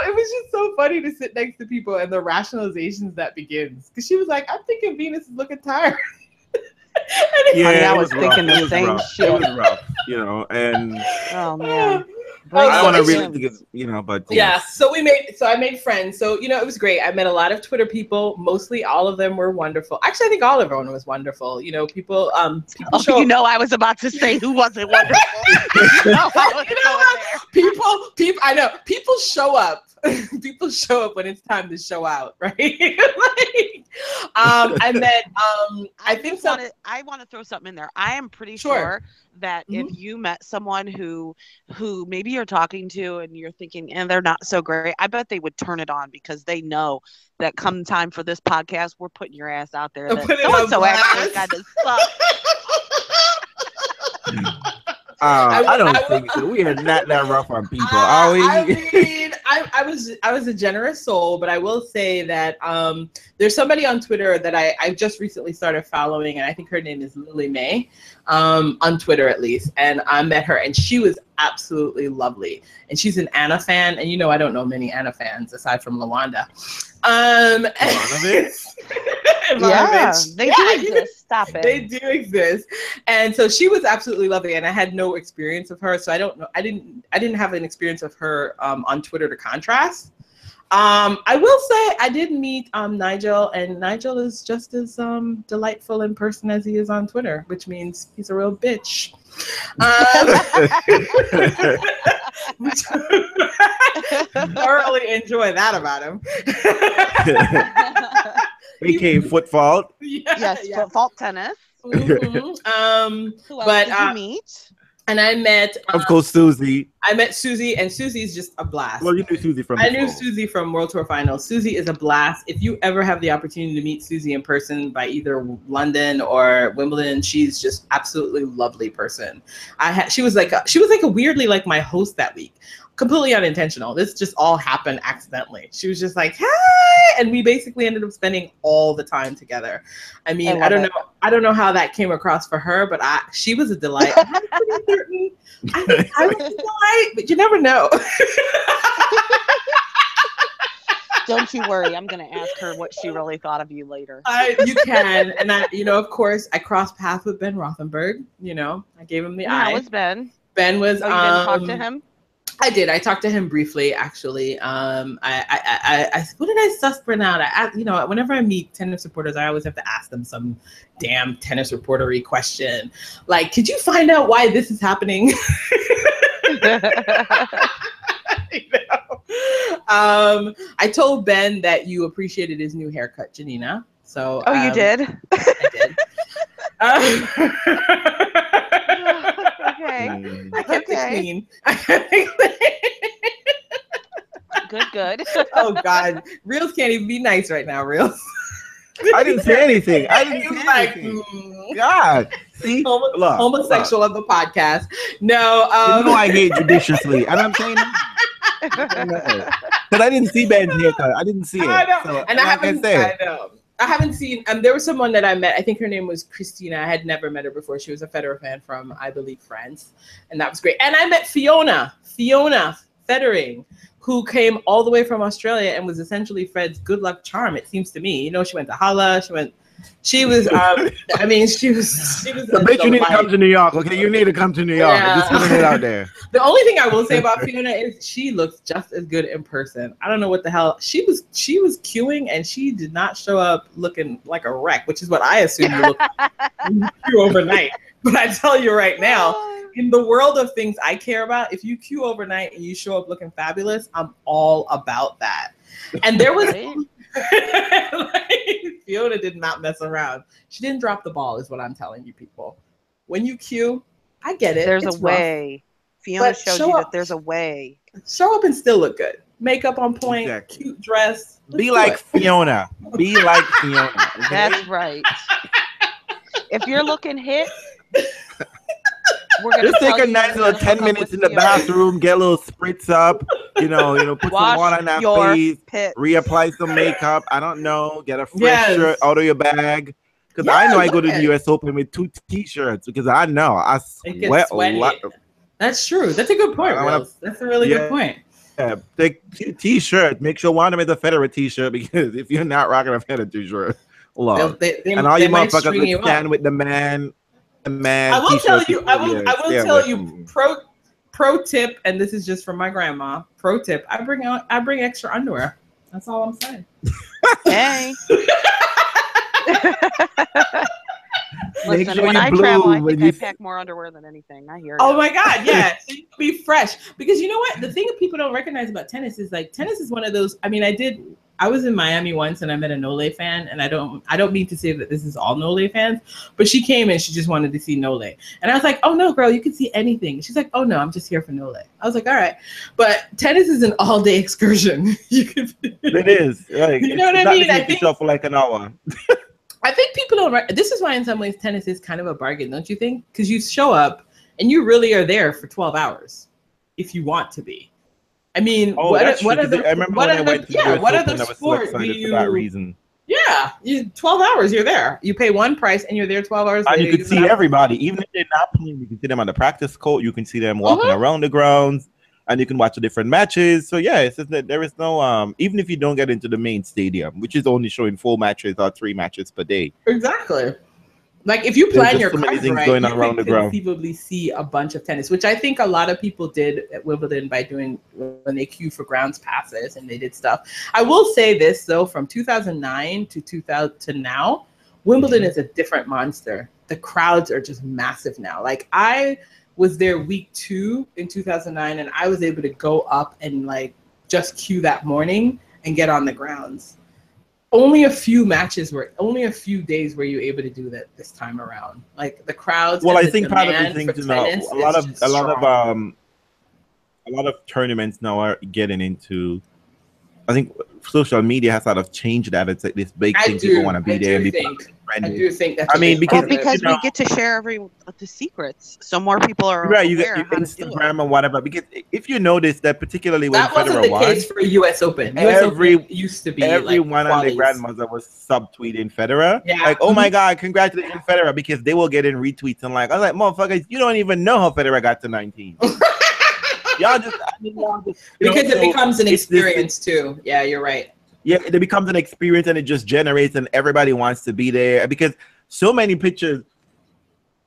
it was just so funny to sit next to people and the rationalizations that begins. Because she was like, "I'm thinking Venus is looking tired." Yeah, Honey, I it was rough. thinking the It was same rough. shit. It was rough, and Oh man. I don't want to so really, you know, but yeah. So I made friends. So you know, it was great. I met a lot of Twitter people. Mostly, all of them were wonderful. Actually, I think everyone was wonderful. You know, people. People show. You know, I was about to say who wasn't wonderful. You know, I was going there. People. I know people show up. People show up when it's time to show out, right? Like, I met. I want to throw something in there. I am pretty sure that if you met someone who maybe you're talking to and you're thinking, and they're not so great, I bet they would turn it on because they know that come time for this podcast, we're putting your ass out there. That so-and-so actually kind of sucks. I don't think so. We are not that rough on people, are we? I mean, I was a generous soul, but I will say that there's somebody on Twitter that I just recently started following, and I think her name is Lily May, on Twitter at least. And I met her, and she was absolutely lovely. And she's an Anna fan, and you know I don't know many Anna fans aside from Lawanda. Yeah, they do exist. Stop it. They do exist. And so she was absolutely lovely, and I had no experience of her, so I don't know. I didn't have an experience of her on Twitter to contrast. I will say I did meet Nigel, and Nigel is just as delightful in person as he is on Twitter, which means he's a real bitch. Thoroughly enjoy that about him. AKA foot fault. Yes, foot fault tennis. Mm-hmm. Who else did you meet? And I met, of course, Susie. I met Susie, and Susie's just a blast. Well, you knew Susie from before. I knew Susie from World Tour Finals. Susie is a blast. If you ever have the opportunity to meet Susie in person by either London or Wimbledon, she's just absolutely lovely person. She was like a weirdly like my host that week. Completely unintentional. This just all happened accidentally. She was just like, "Hey," and we basically ended up spending all the time together. I mean, I don't know how that came across for her, but she was a delight. I was a delight, but you never know. Don't you worry. I'm going to ask her what she really thought of you later. You can, and of course, I crossed paths with Ben Rothenberg. You know, I gave him the eye. How was Ben? Ben was. Oh, you didn't talk to him? I did. I talked to him briefly, actually. What did I suspend out? Whenever I meet tennis reporters, I always have to ask them some damn tennis reportery question, like, "Could you find out why this is happening?" I told Ben that you appreciated his new haircut, Janina. So. Oh, you did? Okay. Good. Oh God, Realz can't even be nice right now, Realz. I didn't say anything. God, see, homosexual of the podcast. No, I hate judiciously, and I'm saying because I didn't see Ben's haircut. I didn't see it. I know, so, and I haven't seen. There was someone that I met. I think her name was Christina. I had never met her before. She was a Federer fan from, I believe, France, and that was great. And I met Fiona Federing, who came all the way from Australia and was essentially Fred's good luck charm. It seems to me. You know, she went to Hala. She was. I mean, she was. I bet you need to come to New York. Okay, you need to come to New York. Yeah. Just putting it out there. The only thing I will say about Fiona is she looks just as good in person. I don't know what the hell she was queuing, and she did not show up looking like a wreck, which is what I assume you look like when you queue overnight. But I tell you right now, in the world of things I care about, if you queue overnight and you show up looking fabulous, I'm all about that. And there was. Fiona did not mess around. She didn't drop the ball, is what I'm telling you, people. When you queue, I get it. There's a way. Fiona showed you that there's a way. Show up and still look good. Makeup on point, cute dress. Be like Fiona. Be like Fiona. Okay? That's right. If you're looking hit, we're gonna just take a nice little 10 minutes in the bathroom, get a little spritz up, put some water on that face, reapply some makeup. I don't know, get a fresh shirt out of your bag. Because I know I go to the US Open with 2 t-shirts because I know I sweat a lot. That's true. That's a good point, Realz. That's a really good point. Yeah, take t-shirt. Make sure one of them is a Federer t-shirt because if you're not rocking a Federer t-shirt, and all you motherfuckers stand with the man. I will tell you. pro tip, and this is just from my grandma. Pro tip: I bring extra underwear. That's all I'm saying. Hey. Make Listen, sure when you I bloom travel, I when think you- I pack more underwear than anything. I hear Oh you. my God, yeah. So you can be fresh. Because you know what? The thing that people don't recognize about tennis is like tennis is one of those. I mean, I was in Miami once and I met a Nole fan, and I don't mean to say that this is all Nole fans, but she came and she just wanted to see Nole. And I was like, oh no, girl, you can see anything. She's like, oh no, I'm just here for Nole. I was like, all right. But tennis is an all-day excursion. It is. Like, you know what I mean? I think for like an hour. I think people don't. This is why, in some ways, tennis is kind of a bargain, don't you think? Because you show up and you really are there for 12 hours, if you want to be. I mean, what other sport do you? For that reason. Yeah, 12 hours. You're there. You pay one price and you're there 12 hours. And later, you can see everybody, even if they're not playing. You can see them on the practice court. You can see them walking around the grounds, and you can watch the different matches. So yeah, it's just that there is no even if you don't get into the main stadium, which is only showing 4 matches or 3 matches per day. Exactly. Like if you plan your cards right, going you around could the ground. conceivably see a bunch of tennis, which I think a lot of people did at Wimbledon by doing when they queue for grounds passes and they did stuff. I will say this though, from 2009 to 2000 to now, Wimbledon is a different monster. The crowds are just massive now. Like I was there week 2 in 2009, and I was able to go up and like just queue that morning and get on the grounds. Only a few days were you able to do that this time around. Like the crowds. Well, I think part of the thing to know, a lot of tournaments now are getting into. I think social media has sort of changed that. It's like this big thing people want to be there and be friendly. I do think that's. I mean, because we get to share the secrets, so more people are right. You get your Instagram and whatever. Because if you notice that, particularly when that wasn't the case for U.S. Open. US Open used to be everyone and their grandmother was subtweeting Federer. Yeah. Like, oh my God, congratulations, Federer, because they will get in retweets and like, I was like, motherfuckers, you don't even know how Federer got to 19. Y'all just because it becomes an experience too. Yeah, you're right. Yeah, it becomes an experience and it just generates and everybody wants to be there because so many pictures.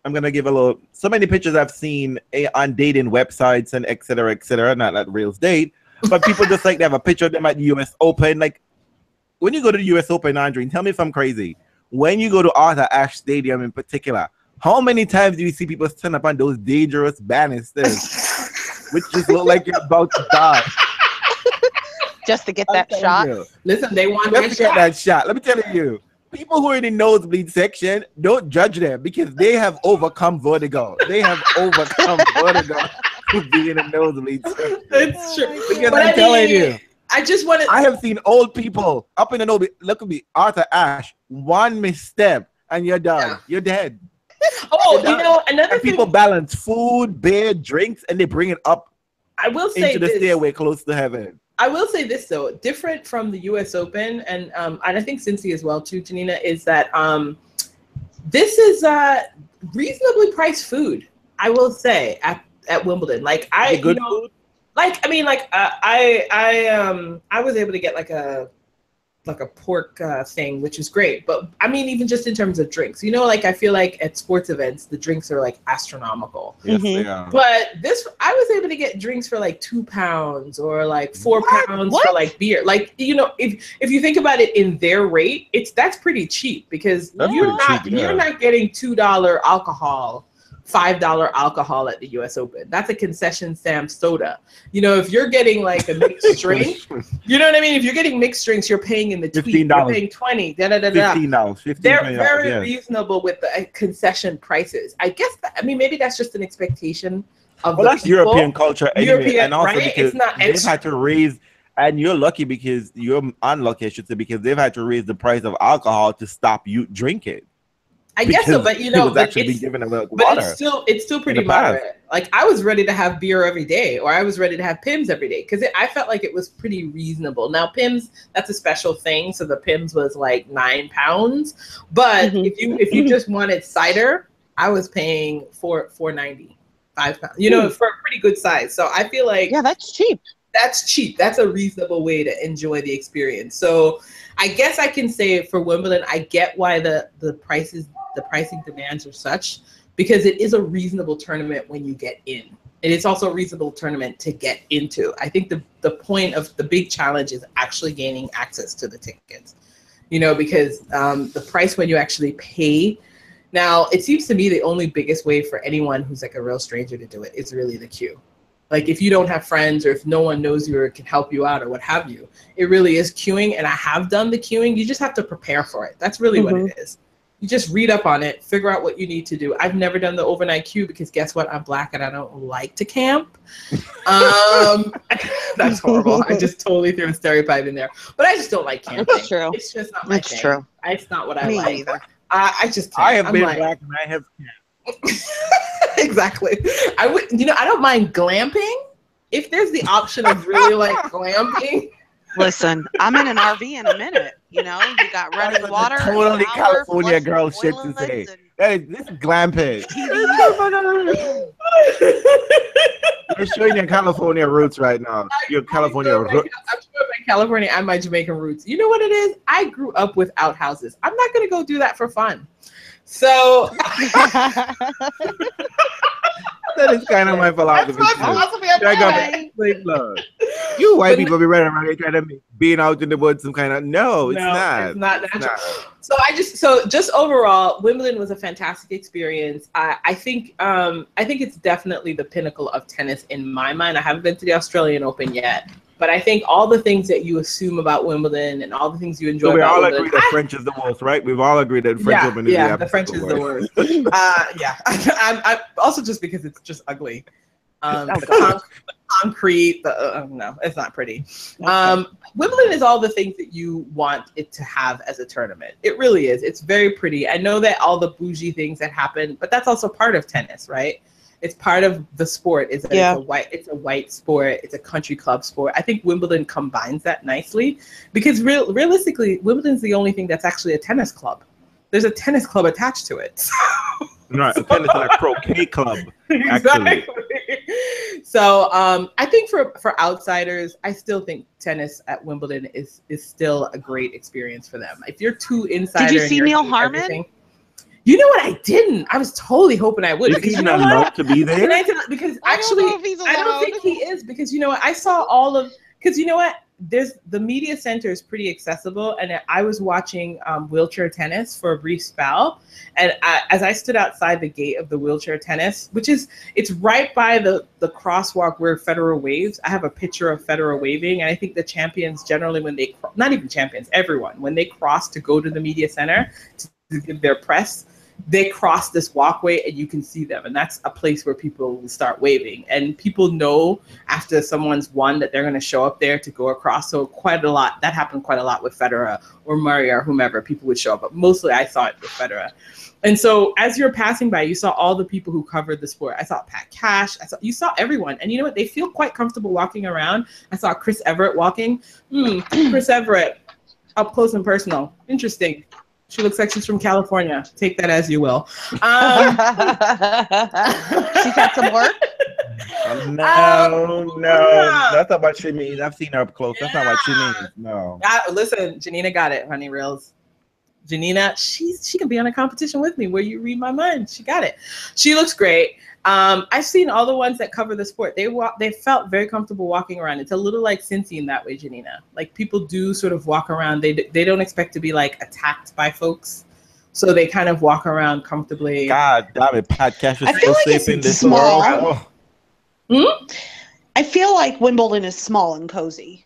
So many pictures I've seen on dating websites and et cetera, not at Realz Date, but people just like they have a picture of them at the US Open. Like when you go to the US Open, Andreen, tell me if I'm crazy. When you go to Arthur Ashe Stadium in particular, how many times do you see people stand up on those dangerous banisters, which just look like you're about to die? Just to get that shot. Listen, they want that shot. Let me tell you, people who are in the nosebleed section, don't judge them because they have overcome vertigo. They have overcome vertigo to be in the nosebleed section. That's true. Because I'm telling you, I have seen old people up in the nosebleed. Look at me, Arthur Ashe. One misstep and you're done. Yeah. You're dead. Oh, you know, another thing. People balance food, beer, drinks, and they bring it up. I will say into the stairway close to heaven. I will say this though, different from the U.S. Open, and I think Cincy as well too, Janina, is that this is reasonably priced food. I will say at Wimbledon, like food? Like I mean, like I was able to get like a pork thing, which is great. But I mean, even just in terms of drinks, you know, like I feel like at sports events, the drinks are like astronomical. Yes, they are. But I was able to get drinks for like £2 or like £4 for like beer. Like, you know, if you think about it in their rate, that's pretty cheap because you're not getting $2 alcohol. $5 alcohol at the US Open. That's a concession stand soda. You know, if you're getting like a mixed drink, you know what I mean? If you're getting mixed drinks, you're paying in the tweet. You're paying $20. $15. They're very reasonable with the concession prices. I guess maybe that's just an expectation of that's people. European culture anyway. And also right? because they've had to raise, and you're unlucky because I should say, because they've had to raise the price of alcohol to stop you drinking. I guess so, but you know, it's still pretty moderate. Like I was ready to have beer every day, or I was ready to have Pims every day because I felt like it was pretty reasonable. Now Pims, that's a special thing, so the Pims was like £9. But if you just wanted cider, I was paying $4.90, £5. You know, for a pretty good size. So I feel like that's cheap. That's cheap. That's a reasonable way to enjoy the experience. So I guess I can say for Wimbledon, I get why the pricing demands are such because it is a reasonable tournament when you get in. And it's also a reasonable tournament to get into. I think the point of the big challenge is actually gaining access to the tickets, you know, because the price when you actually pay. Now, it seems to me the only biggest way for anyone who's like a real stranger to do it is really the queue. Like if you don't have friends or if no one knows you or can help you out or what have you, it really is queuing. And I have done the queuing. You just have to prepare for it. That's really what it is. You just read up on it, figure out what you need to do. I've never done the overnight queue because guess what? I'm Black and I don't like to camp. That's horrible. I just totally threw a stereotype in there. But I just don't like camping. That's true. It's just not my thing. True. It's not what I Me like. either. I just can't. I have been Black and I have camped. Exactly. I would, you know, I don't mind glamping if there's the option of really like glamping. Listen, I'm in an RV in a minute. You know, you got running water. Totally California girl shit to say. Hey, this is glamping. You're showing your California roots right now. Your California roots. I'm showing my California and my Jamaican roots. You know what it is? I grew up with outhouses. I'm not going to go do that for fun. So that is kind of my philosophy. That's my philosophy. Look, you white people be running around here trying to make being out in the woods some kind of it's not. It's not natural. So just overall, Wimbledon was a fantastic experience. I think it's definitely the pinnacle of tennis in my mind. I haven't been to the Australian Open yet, but I think all the things that you assume about Wimbledon and all the things you enjoy. So we about all Wimbledon, agree that French is the worst, right? We've all agreed that French Open is the French is the worst. I'm also just because it's just ugly. The concrete, no, it's not pretty. Wimbledon is all the things that you want it to have as a tournament. It really is. It's very pretty. I know that all the bougie things that happen, but that's also part of tennis, right? It's part of the sport. It's a white sport. It's a country club sport. I think Wimbledon combines that nicely because realistically, Wimbledon's the only thing that's actually a tennis club. There's a tennis club attached to it. Right, a tennis like croquet club. Exactly. So I think for outsiders, I still think tennis at Wimbledon is still a great experience for them. If you're too insider, did you see Neil Harmon? You know what? I didn't. I was totally hoping I would. Is he not allowed to be there? Because actually, I don't think he is. Because you know what? I saw all of. Because you know what? The media center is pretty accessible, and I was watching wheelchair tennis for a brief spell, and as I stood outside the gate of the wheelchair tennis, it's right by the crosswalk where Federer waves. I have a picture of Federer waving, and I think the champions generally not even champions, everyone when they cross to go to the media center to give their press, they cross this walkway and you can see them. And that's a place where people will start waving. And people know after someone's won that they're going to show up there to go across. So quite a lot, that happened quite a lot with Federer or Murray or whomever, people would show up. But mostly I saw it with Federer. And so as you're passing by, you saw all the people who covered the sport. I saw Pat Cash. You saw everyone. And you know what? They feel quite comfortable walking around. I saw Chris Everett walking. Chris Everett, up close and personal. Interesting. She looks like she's from California. Take that as you will. She's had some work? No. That's not what she means. I've seen her up close. That's not what she means. No. Listen, Janina got it, honey. Realz. Janina, she can be on a competition with me where you read my mind. She got it. She looks great. I've seen all the ones that cover the sport. They felt very comfortable walking around. It's a little like Cincy in that way, Janina. Like people do sort of walk around. They don't expect to be like attacked by folks, so they kind of walk around comfortably. God damn it, Pat Cash is so safe in this world. Hmm? I feel like Wimbledon is small and cozy.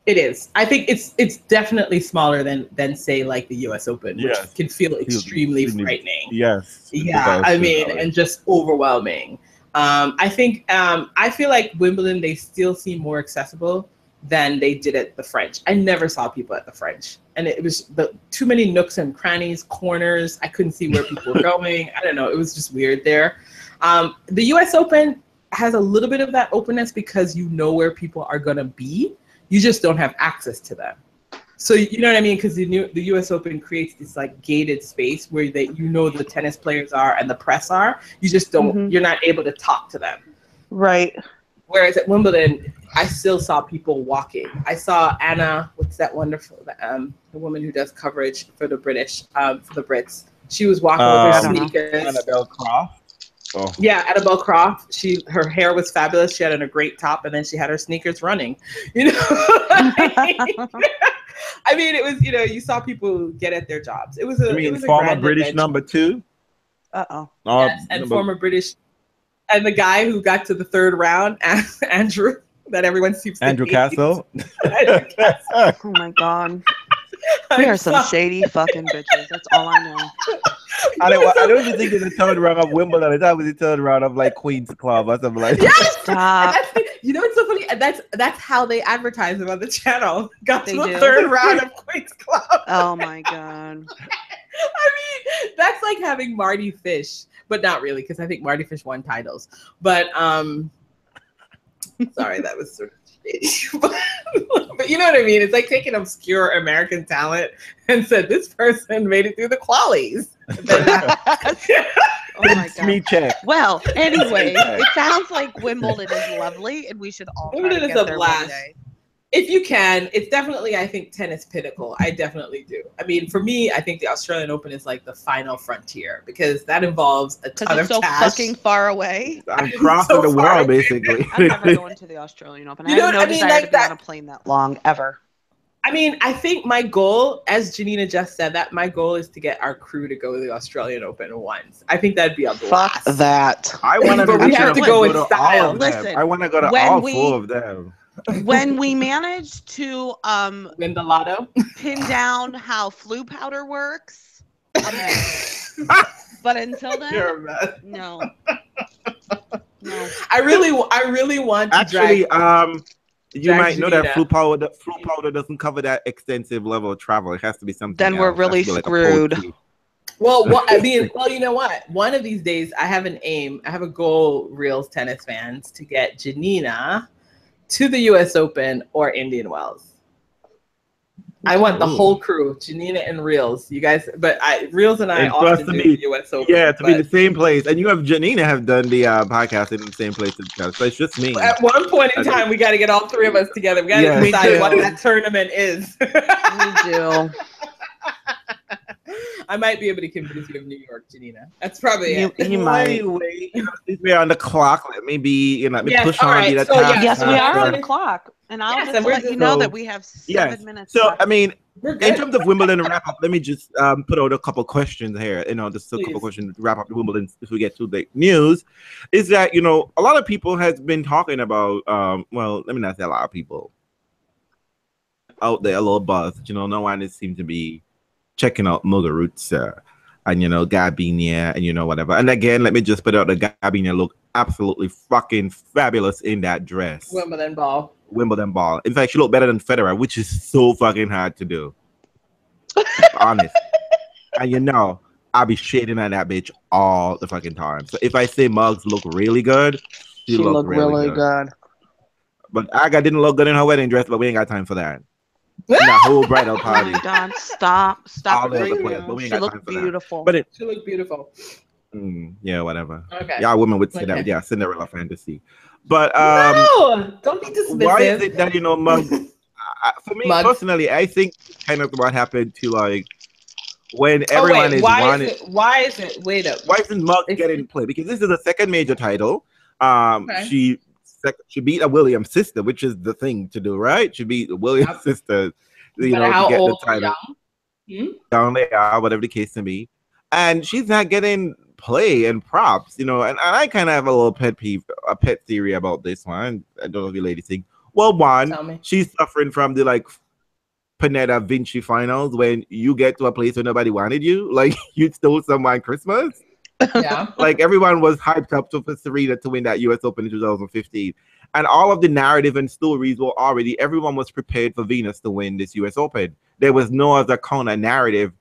It is. I think it's definitely smaller than say like the U.S. Open, which can feel extremely frightening. Yes. Yeah, I mean, and just overwhelming. I feel like Wimbledon, they still seem more accessible than they did at the French. I never saw people at the French, and it was too many nooks and crannies, corners. I couldn't see where people were going. I don't know. It was just weird there. The U.S. Open has a little bit of that openness because you know where people are gonna be. You just don't have access to them. So you know what I mean? Because the U.S. Open creates this like gated space where the tennis players are and the press are. You just don't. You're not able to talk to them. Right. Whereas at Wimbledon, I still saw people walking. I saw Anna. What's that wonderful? The woman who does coverage for the British, for the Brits. She was walking with her sneakers. Annabelle Croft. Oh. Yeah, Annabelle Croft. Her hair was fabulous. She had on a great top, and then she had her sneakers running. You know, I mean, it was, you know, you saw people get at their jobs. It was a, it was a former grand British adventure. number 2? Uh-oh. Yes, and former British, and the guy who got to the third round, Andrew, that everyone seems to Andrew hate. Castle. Andrew Castle. Oh my God. We are some shady fucking bitches. That's all I know. I don't even think it's a third round of Wimbledon. I thought it was a third round of like Queen's Club or something like that. Yes! Stop. You know what's so funny? That's how they advertise them on the channel. Got to They the do? third round of Queen's Club. Oh my God. I mean, that's like having Marty Fish, but not really, because I think Marty Fish won titles. But sorry, that was sort of shady. But you know what I mean? It's like taking obscure American talent and said this person made it through the qualies. Oh my God. Me check. Well, anyway, it sounds like Wimbledon is lovely, and we should all try Wimbledon to is get a there blast. one day. If you can, it's definitely, I think, tennis pinnacle. I definitely do. I mean, for me, I think the Australian Open is like the final frontier because that involves a ton Because of it's so cash. fucking far away. I'm crossing So the far world, away. basically. I'm never going to the Australian Open. You I know have no what I mean? desire Like to be that- on a plane that long, ever. I mean, I think my goal, as Janina just said, that my goal is to get our crew to go to the Australian Open once. I think that'd be a blast. Fuck that. I want But we have to go with to style. all of them. Listen, I want to go to when all we- 4 of them. When we manage to Win the lotto. pin down how flu powder works, I'm in. But until then, You're a mess. no. No. I really want to Actually, drag you might know that Janina. flu powder doesn't cover that extensive level of travel. It has to be something. Then we're else. It has really to be like a screwed. poultry. Well, you know what? One of these days, I have an aim. I have a goal, Realz tennis fans, to get Janina to the U.S. Open or Indian Wells. I want the whole crew, Janina and Realz. You guys, but Realz and I And for us often to do be- the U.S. Open. Yeah, to be but the same place. And you have Janina have done the podcast in the same place together. So it's just me. at one point in time, we got to get all 3 of us together. We got to Yeah. decide We what do. that tournament is. We do. I might be able to convince you of New York, Janina. That's probably it. You might. Anyway, since we're on the clock, let me let me Yes, push all on right. the So, task. Yes, we are After- on the clock. And I'll Yes, just and we're let you just- know So- that we have 7 Yes. minutes So, left. I mean, We're in good. terms of Wimbledon wrap up, let me just put out a couple questions here. Just a couple Please. questions to wrap up the Wimbledon if we get to the news. Is that a lot of people has been talking about well, let me not say a lot of people out there, a little buzz. No one seems to be checking out Mugz and Gabinia and whatever. And again, let me just put out the Gabinia look absolutely fucking fabulous in that dress. Wimbledon ball. In fact, she looked better than Federer, which is so fucking hard to do. Honest. And I'll be shading on that bitch all the fucking time. So if I say Mugz look really good, she look really good. But Aga didn't look good in her wedding dress, but we ain't got time for that. That whole bridal Oh party. my God! Stop! All the it other right players, now. but we ain't She got time looked for that. beautiful. But She looked beautiful. yeah, whatever. Okay. Yeah, women would say that. Okay. Yeah, Cinderella fantasy. But No, don't be dismissive. why is it that Mugz? For me Mugz. personally, I think kind of what happened to when everyone is wanting. Why is it? Wait up. Why isn't Mugz It's- getting play? Because this is the second major title. Okay. She beat a Williams sister, which is the thing to do, right? She beat the Williams Yep. sister, No matter how to get old the or title. young. Down they are, whatever the case may be. And she's not getting play and props, and I kind of have a little pet peeve, a pet theory about this one. I don't know if you ladies think. Well, one, Tell me. she's suffering from the Panetta Vinci finals when you get to a place where nobody wanted you, like you stole someone Christmas. Yeah. Like everyone was hyped up for Serena to win that US Open in 2015. And all of the narrative and stories were already, everyone was prepared for Venus to win this US Open. There was no other counter narrative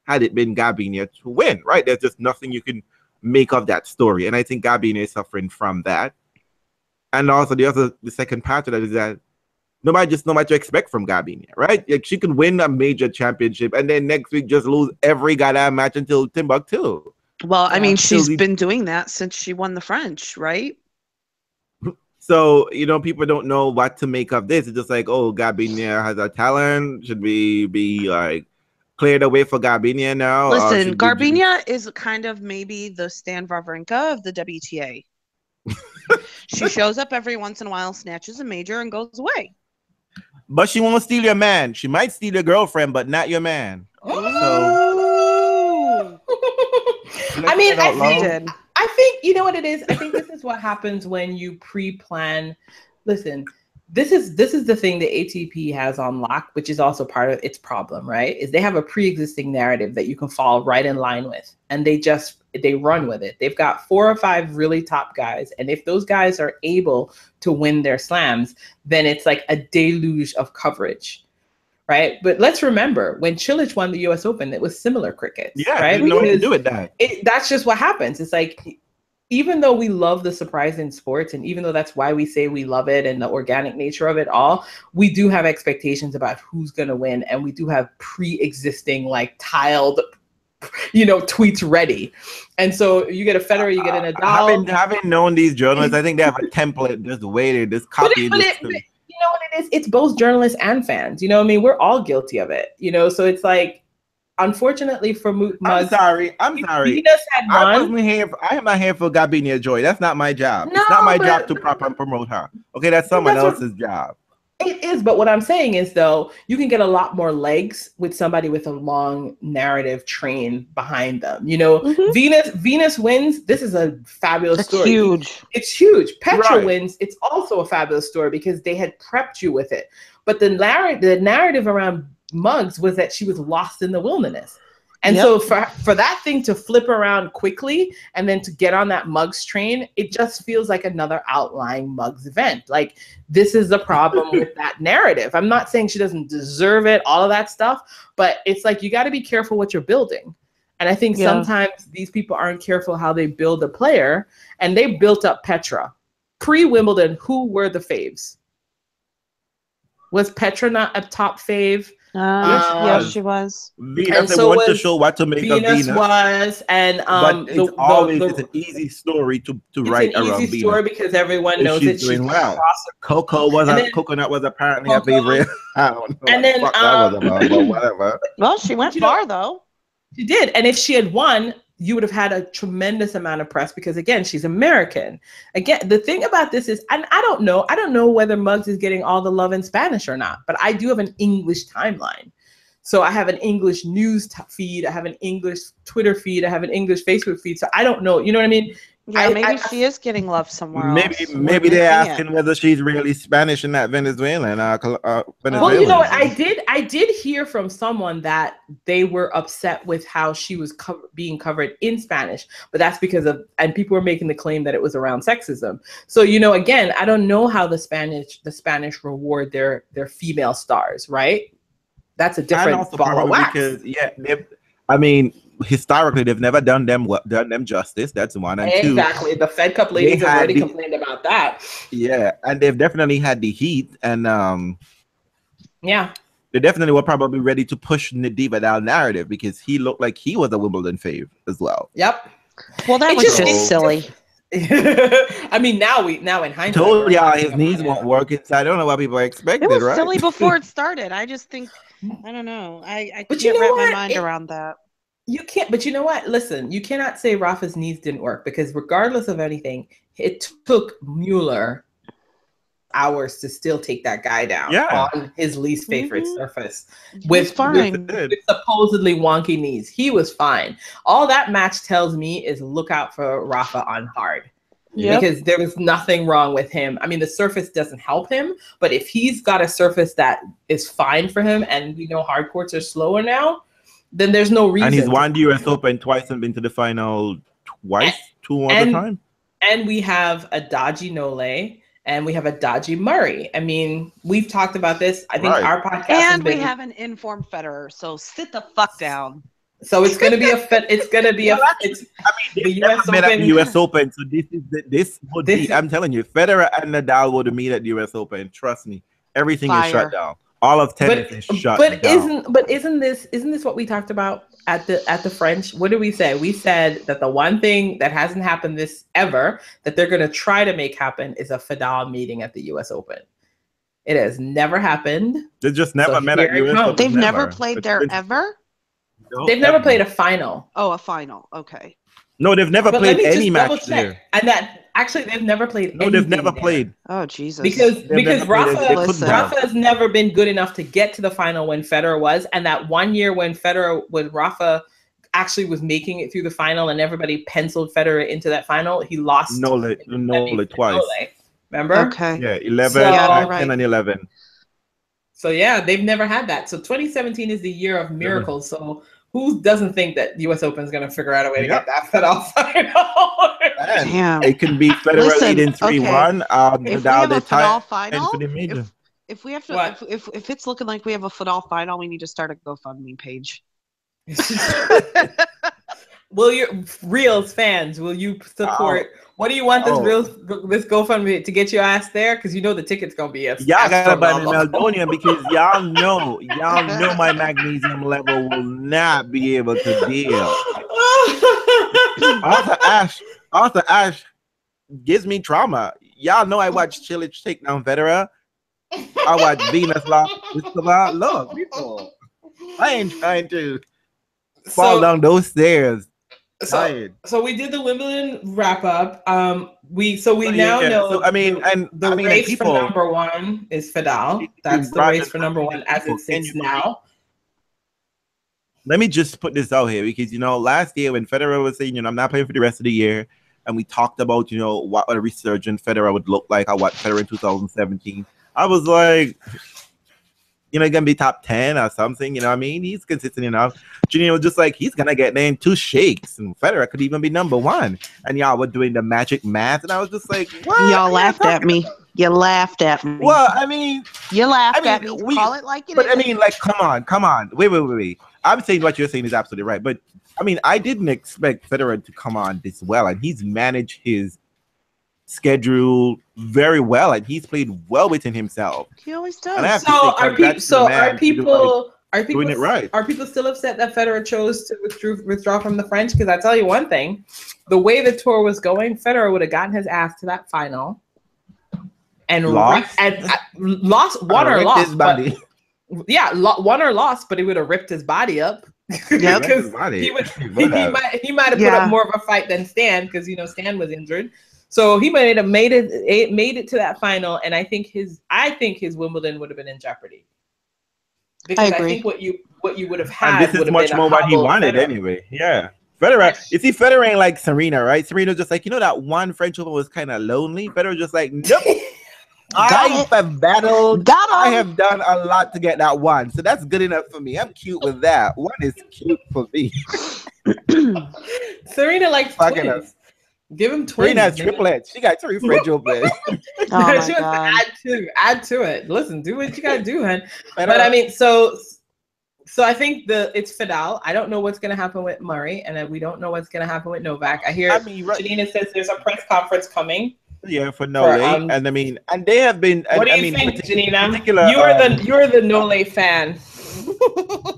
had it been Gabinia to win, right? There's just nothing you can make of that story. And I think Gabinia is suffering from that. And also the second part of that is that nobody just know what to expect from Gabinia, right? Like she can win a major championship and then next week just lose every goddamn match until Timbuktu. Well, I Yeah. mean, So she's the- been doing that since she won the French, right? So, people don't know what to make of this. It's just like, oh, Gabinia has a talent. Should we be clear the way for Garbina now? Listen, Garbina is kind of maybe the Stan Wawrinka of the WTA. She shows up every once in a while, snatches a major, and goes away. But she won't steal your man. She might steal your girlfriend, but not your man. So, I mean, I think you know what it is. I think this is what happens when you pre-plan. Listen, this is the thing the ATP has on lock, which is also part of its problem, right? Is they have a pre-existing narrative that you can fall right in line with, and they run with it. They've got 4 or 5 really top guys, and if those guys are able to win their slams, then it's like a deluge of coverage, right? But let's remember, when Cilic won the U.S. Open, it was similar crickets. Yeah, right? didn't know what to do with that. That's just what happens. It's like, even though we love the surprise in sports, and even though that's why we say we love it and the organic nature of it all, we do have expectations about who's going to win, and we do have pre-existing, like, tiled, tweets ready. And so you get a Federer, you get an Nadal. Having known these journalists, I think they have a template just waited, just copy. But you know what it is? It's both journalists and fans. You know what I mean? We're all guilty of it. So it's like, unfortunately for Mugz, I'm sorry. I am not here for Garbina Joy. That's not my job. It's not my job to promote her. Okay, that's someone else's job. It is, but what I'm saying is, though, you can get a lot more legs with somebody with a long narrative train behind them. Venus wins. This is a fabulous story. Huge. It's huge. Petra wins. It's also a fabulous story because they had prepped you with it. But the narrative around Mugz was that she was lost in the wilderness. And so for that thing to flip around quickly and then to get on that Mugz train, it just feels like another outlying Mugz event. Like, this is the problem with that narrative. I'm not saying she doesn't deserve it, all of that stuff, but it's like, you got to be careful what you're building. And I think sometimes these people aren't careful how they build a player, and they built up Petra. Pre-Wimbledon, who were the faves? Was Petra not a top fave? Yes, she was. Venus, and so want to show what to make of Venus. Was, and but it's an easy story to write around Venus. It's an easy story because everyone knows that she's doing well. Coconut was apparently a favorite. I don't know what the fuck that was about, but whatever. Well, she went far though. She did, and if she had won, you would have had a tremendous amount of press because, again, she's American. Again, the thing about this is, and I don't know whether Mugz is getting all the love in Spanish or not, but I do have an English timeline. So I have an English news feed, I have an English Twitter feed, I have an English Facebook feed. So I don't know, you know what I mean? Yeah, maybe she is getting love somewhere else. Maybe they're asking whether she's really Spanish in that Venezuelan. Well, you know what? I did hear from someone that they were upset with how she was being covered in Spanish, but that's because and people were making the claim that it was around sexism. So, again, I don't know how the Spanish reward their female stars, right? That's a different ball of wax. Because, historically, they've never done them justice. That's one. And exactly. Two, the Fed Cup ladies have already complained about that. Yeah, and they've definitely had the heat, and they definitely were probably ready to push the Vidal narrative because he looked like he was a Wimbledon fave as well. Yep. Well, that was just silly. I mean, now in hindsight, told y'all his knees won't work. I don't know what people expected. It was right? silly before it started. I just think I don't know. I can't wrap my mind around that. You can't, but you know what? Listen, you cannot say Rafa's knees didn't work because regardless of anything, it took Mueller hours to still take that guy down on his least favorite surface with supposedly wonky knees. He was fine. All that match tells me is look out for Rafa on hard. Because there was nothing wrong with him. I mean, the surface doesn't help him, but if he's got a surface that is fine for him, and we know hard courts are slower now, then there's no reason. And he's won the US Open twice and been to the final twice, two other times. And we have a dodgy Nole, and we have a dodgy Murray. I mean, we've talked about this. I think our podcast and we have an informed Federer. So sit the fuck down. So it's gonna be the US Open. US Open. So this would be. I'm telling you, Federer and Nadal would meet at the US Open. Trust me, everything is shut down. All of tennis is shut down. Isn't this what we talked about at the French? What did we say? We said that the one thing that hasn't happened that they're going to try to make happen is a Federer meeting at the U.S. Open. It has never happened. They just never met at U.S. Open. They've never played there ever? No, They've never played a final. Oh, a final. Okay. No, they've never But played let me any just match double check. there. And that actually they've never played. No, they've anything never there. played. Oh, Jesus. Because never played it. They couldn't Listen. have. Rafa has never been good enough to get to the final when Federer was, and that one year when Rafa actually was making it through the final and everybody penciled Federer into that final, he lost. Nole twice. Remember? Okay. Yeah, 11, So- Yeah, you're right. 10 and 11. So yeah, they've never had that. So 2017 is the year of miracles. So who doesn't think that U.S. Open is going to figure out a way to get that Federer final? And Damn. it can be Federer Listen, leading 3-1. If we have a Fedal And final, for the major. if we have to, What? if it's looking like we have a Fedal final, we need to start a GoFundMe page. Will your Realz fans? Will you support? What do you want this this GoFundMe to get your ass there? Because you know the ticket's gonna be a. Y'all gotta buy me Meldonium because y'all know my magnesium level will not be able to deal. Arthur Ashe gives me trauma. Y'all know I watch Chilich take down Federer. I watch Venus lost. Look, people. I ain't trying to fall down those stairs. So we did the Wimbledon wrap up. We now know. So, the race for number one is Fedal. That's the race for number one as it sits now. Let me just put this out here because last year when Federer was saying I'm not playing for the rest of the year, and we talked about what a resurgent Federer would look like. I watched Federer in 2017. I was like, gonna be top 10 or something. He's consistent enough. Just like he's gonna get there in 2 shakes, and Federer could even be number 1. And y'all were doing the magic math, and I was just like, what? Y'all laughed at me. You laughed at me. Well, you laughed at me. Call it like it is. But come on. Wait. I'm saying what you're saying is absolutely right. But I didn't expect Federer to come on this well, and he's managed his schedule very well, and he's played well within himself. He always does. And I have to So say, are people doing it right? Are people still upset that Federer chose to withdraw from the French? Because I tell you one thing, the way the tour was going, Federer would have gotten his ass to that final and lost, won or lost. His body. Won or lost, but he would have ripped his body up. Yeah, because he might have put up more of a fight than Stan, because Stan was injured. So he might have made it to that final, and I think his Wimbledon would have been in jeopardy. Because I think what you would have had. And this is much more what he wanted anyway. Yeah. Federer, you see, Federer ain't like Serena, right? Serena's just like, that one French Open was kind of lonely. Federer just like, nope. I have battled. I have done a lot to get that one. So that's good enough for me. I'm cute with that. One is cute for me. Serena likes twins. Give him twins. Serena has triplets. She got 3 French Open. She wants to add to it. Listen, do what you gotta do, hun. But so I think it's Fedal. I don't know what's gonna happen with Murray, and we don't know what's gonna happen with Novak. I hear Janina says there's a press conference coming. Yeah, for Nole, and they have been. What do you think, Janina? You're the Nole fan.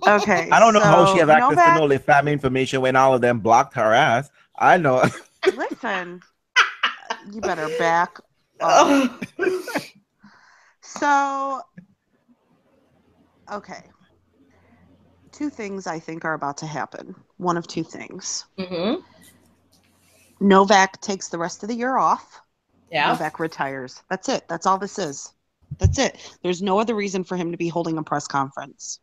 Okay. I don't know how she have access to Nole family information when all of them blocked her ass. I know. Listen, you better back up. So, okay. 2 things I think are about to happen. One of 2 things. Mm-hmm. Novak takes the rest of the year off. Yeah. Novak retires. That's it. That's all this is. That's it. There's no other reason for him to be holding a press conference.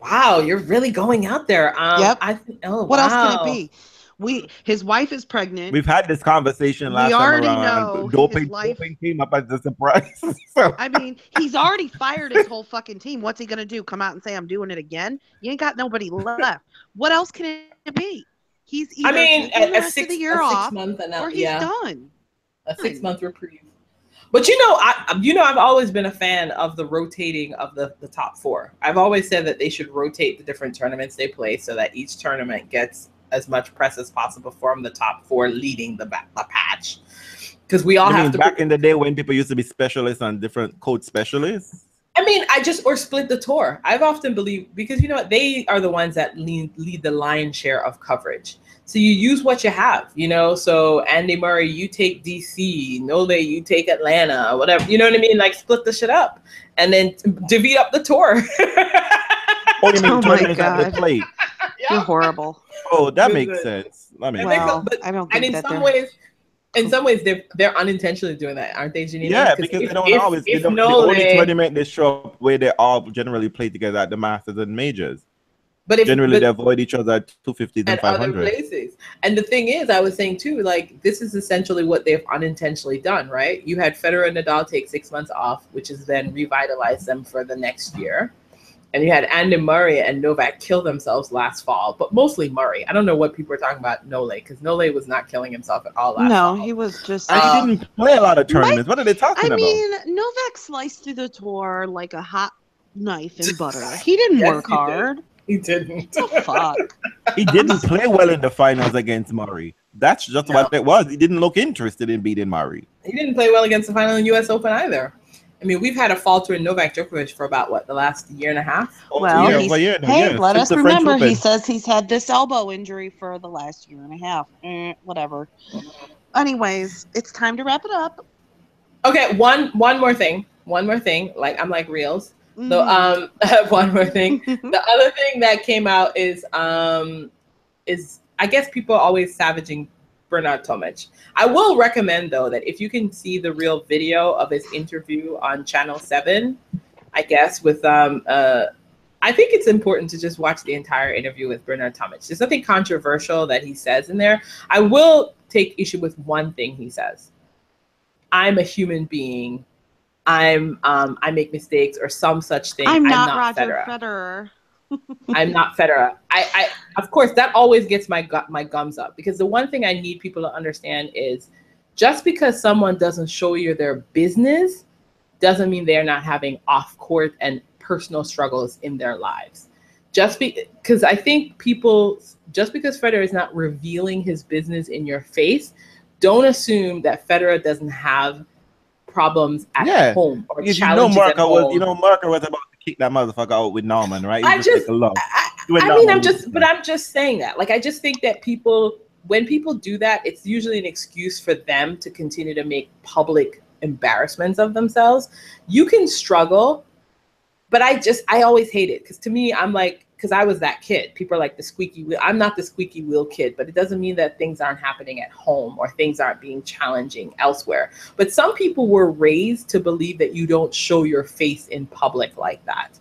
Wow, you're really going out there. Yep. What else can it be? His wife is pregnant. We've had this conversation last time around. We already know doping came up as a surprise. So. He's already fired his whole fucking team. What's he gonna do? Come out and say I'm doing it again? You ain't got nobody left. What else can it be? He's either taking the rest of the year off, or he's done. A 6-month reprieve. But I've always been a fan of the rotating of the top 4. I've always said that they should rotate the different tournaments they play so that each tournament gets as much press as possible from the top 4 leading the patch. Because we all have to. Back in the day when people used to be specialists on different code specialists. Or split the tour. I've often believed, because they are the ones that lead the lion's share of coverage. So you use what you have, so Andy Murray, you take DC, Nole, you take Atlanta, whatever, you know what I mean? Like split the shit up and then divvy up the tour. only make Oh my tournaments at the God. plate. You're horrible. Oh, that Listen. makes sense. That makes Well, sense. I don't And think in that some they're. ways, they're unintentionally doing that, aren't they, Janina? Yeah, because they don't always. They don't, the only tournament they show up where they all generally play together at the Masters and Majors. Generally, they avoid each other at 250s and 500s. Other places. And the thing is, I was saying too, like this is essentially what they've unintentionally done, right? You had Federer and Nadal take 6 months off, which has then revitalized them for the next year. And you had Andy Murray and Novak kill themselves last fall, but mostly Murray. I don't know what people are talking about Nole, because Nole was not killing himself at all last fall. No, he was just. And he didn't play a lot of tournaments. What are they talking about? I mean, Novak sliced through the tour like a hot knife in butter. He didn't work hard. He didn't. Oh, fuck. He didn't play well in the finals against Murray. That's just what it was. He didn't look interested in beating Murray. He didn't play well against the final in U.S. Open either. I mean, we've had a falter in Novak Djokovic for about, what, the last year and a half? Well, let us remember, he says he's had this elbow injury for the last year and a half. Whatever. Anyways, it's time to wrap it up. Okay, one more thing. Like, I'm like Realz. So one more thing. The other thing that came out is I guess people are always savaging Bernard Tomic. I will recommend though that if you can see the real video of his interview on Channel 7, I guess with I think it's important to just watch the entire interview with Bernard Tomic. There's nothing controversial that he says in there. I will take issue with one thing he says. I'm a human being. I make mistakes or some such thing. I'm not Roger Federer. I'm not Federer. I of course that always gets my gums up, because the one thing I need people to understand is just because someone doesn't show you their business doesn't mean they're not having off-court and personal struggles in their lives. Because I think just because Federer is not revealing his business in your face, don't assume that Federer doesn't have problems at home or challenges at home. Marco was about to kick that motherfucker out with Norman, right? I'm just saying that. Like, I just think that when people do that, it's usually an excuse for them to continue to make public embarrassments of themselves. You can struggle, but I always hate it, because to me, I'm like, because I was that kid. People are like the squeaky wheel. I'm not the squeaky wheel kid, but it doesn't mean that things aren't happening at home or things aren't being challenging elsewhere. But some people were raised to believe that you don't show your face in public like that.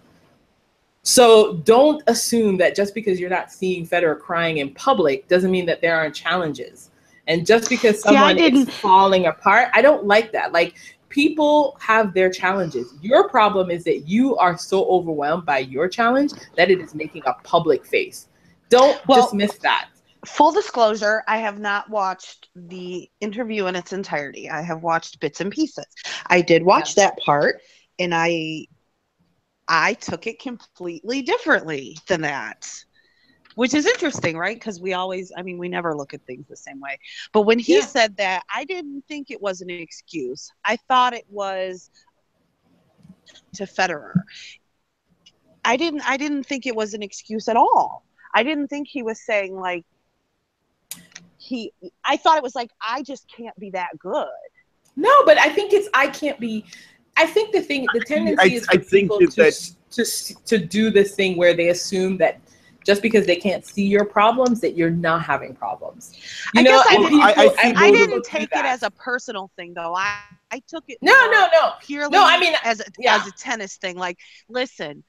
So don't assume that just because you're not seeing Federer crying in public doesn't mean that there aren't challenges. And just because someone is falling apart, I don't like that. Like, people have their challenges. Your problem is that you are so overwhelmed by your challenge that it is making a public face. Don't dismiss that. Full disclosure, I have not watched the interview in its entirety. I have watched bits and pieces. I did watch that part, and I took it completely differently than that. Which is interesting, right? Because we never look at things the same way. But when he said that, I didn't think it was an excuse. I thought it was to Federer. I didn't think it was an excuse at all. I didn't think he was saying like I thought it was like, I just can't be that good. No, but I think I tendency is for people to do this thing where they assume that just because they can't see your problems, that you're not having problems. I didn't take it as a personal thing, though. I took it purely as a tennis thing. Like, listen,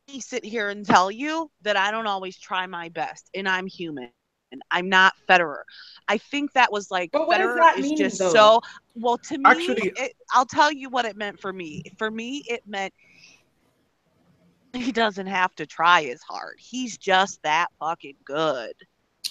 I sit here and tell you that I don't always try my best, and I'm human. And I'm not Federer. I think that was like, but what Federer does that is mean, just though? so well to me. Actually, I'll tell you what it meant for me. For me, it meant he doesn't have to try as hard. He's just that fucking good.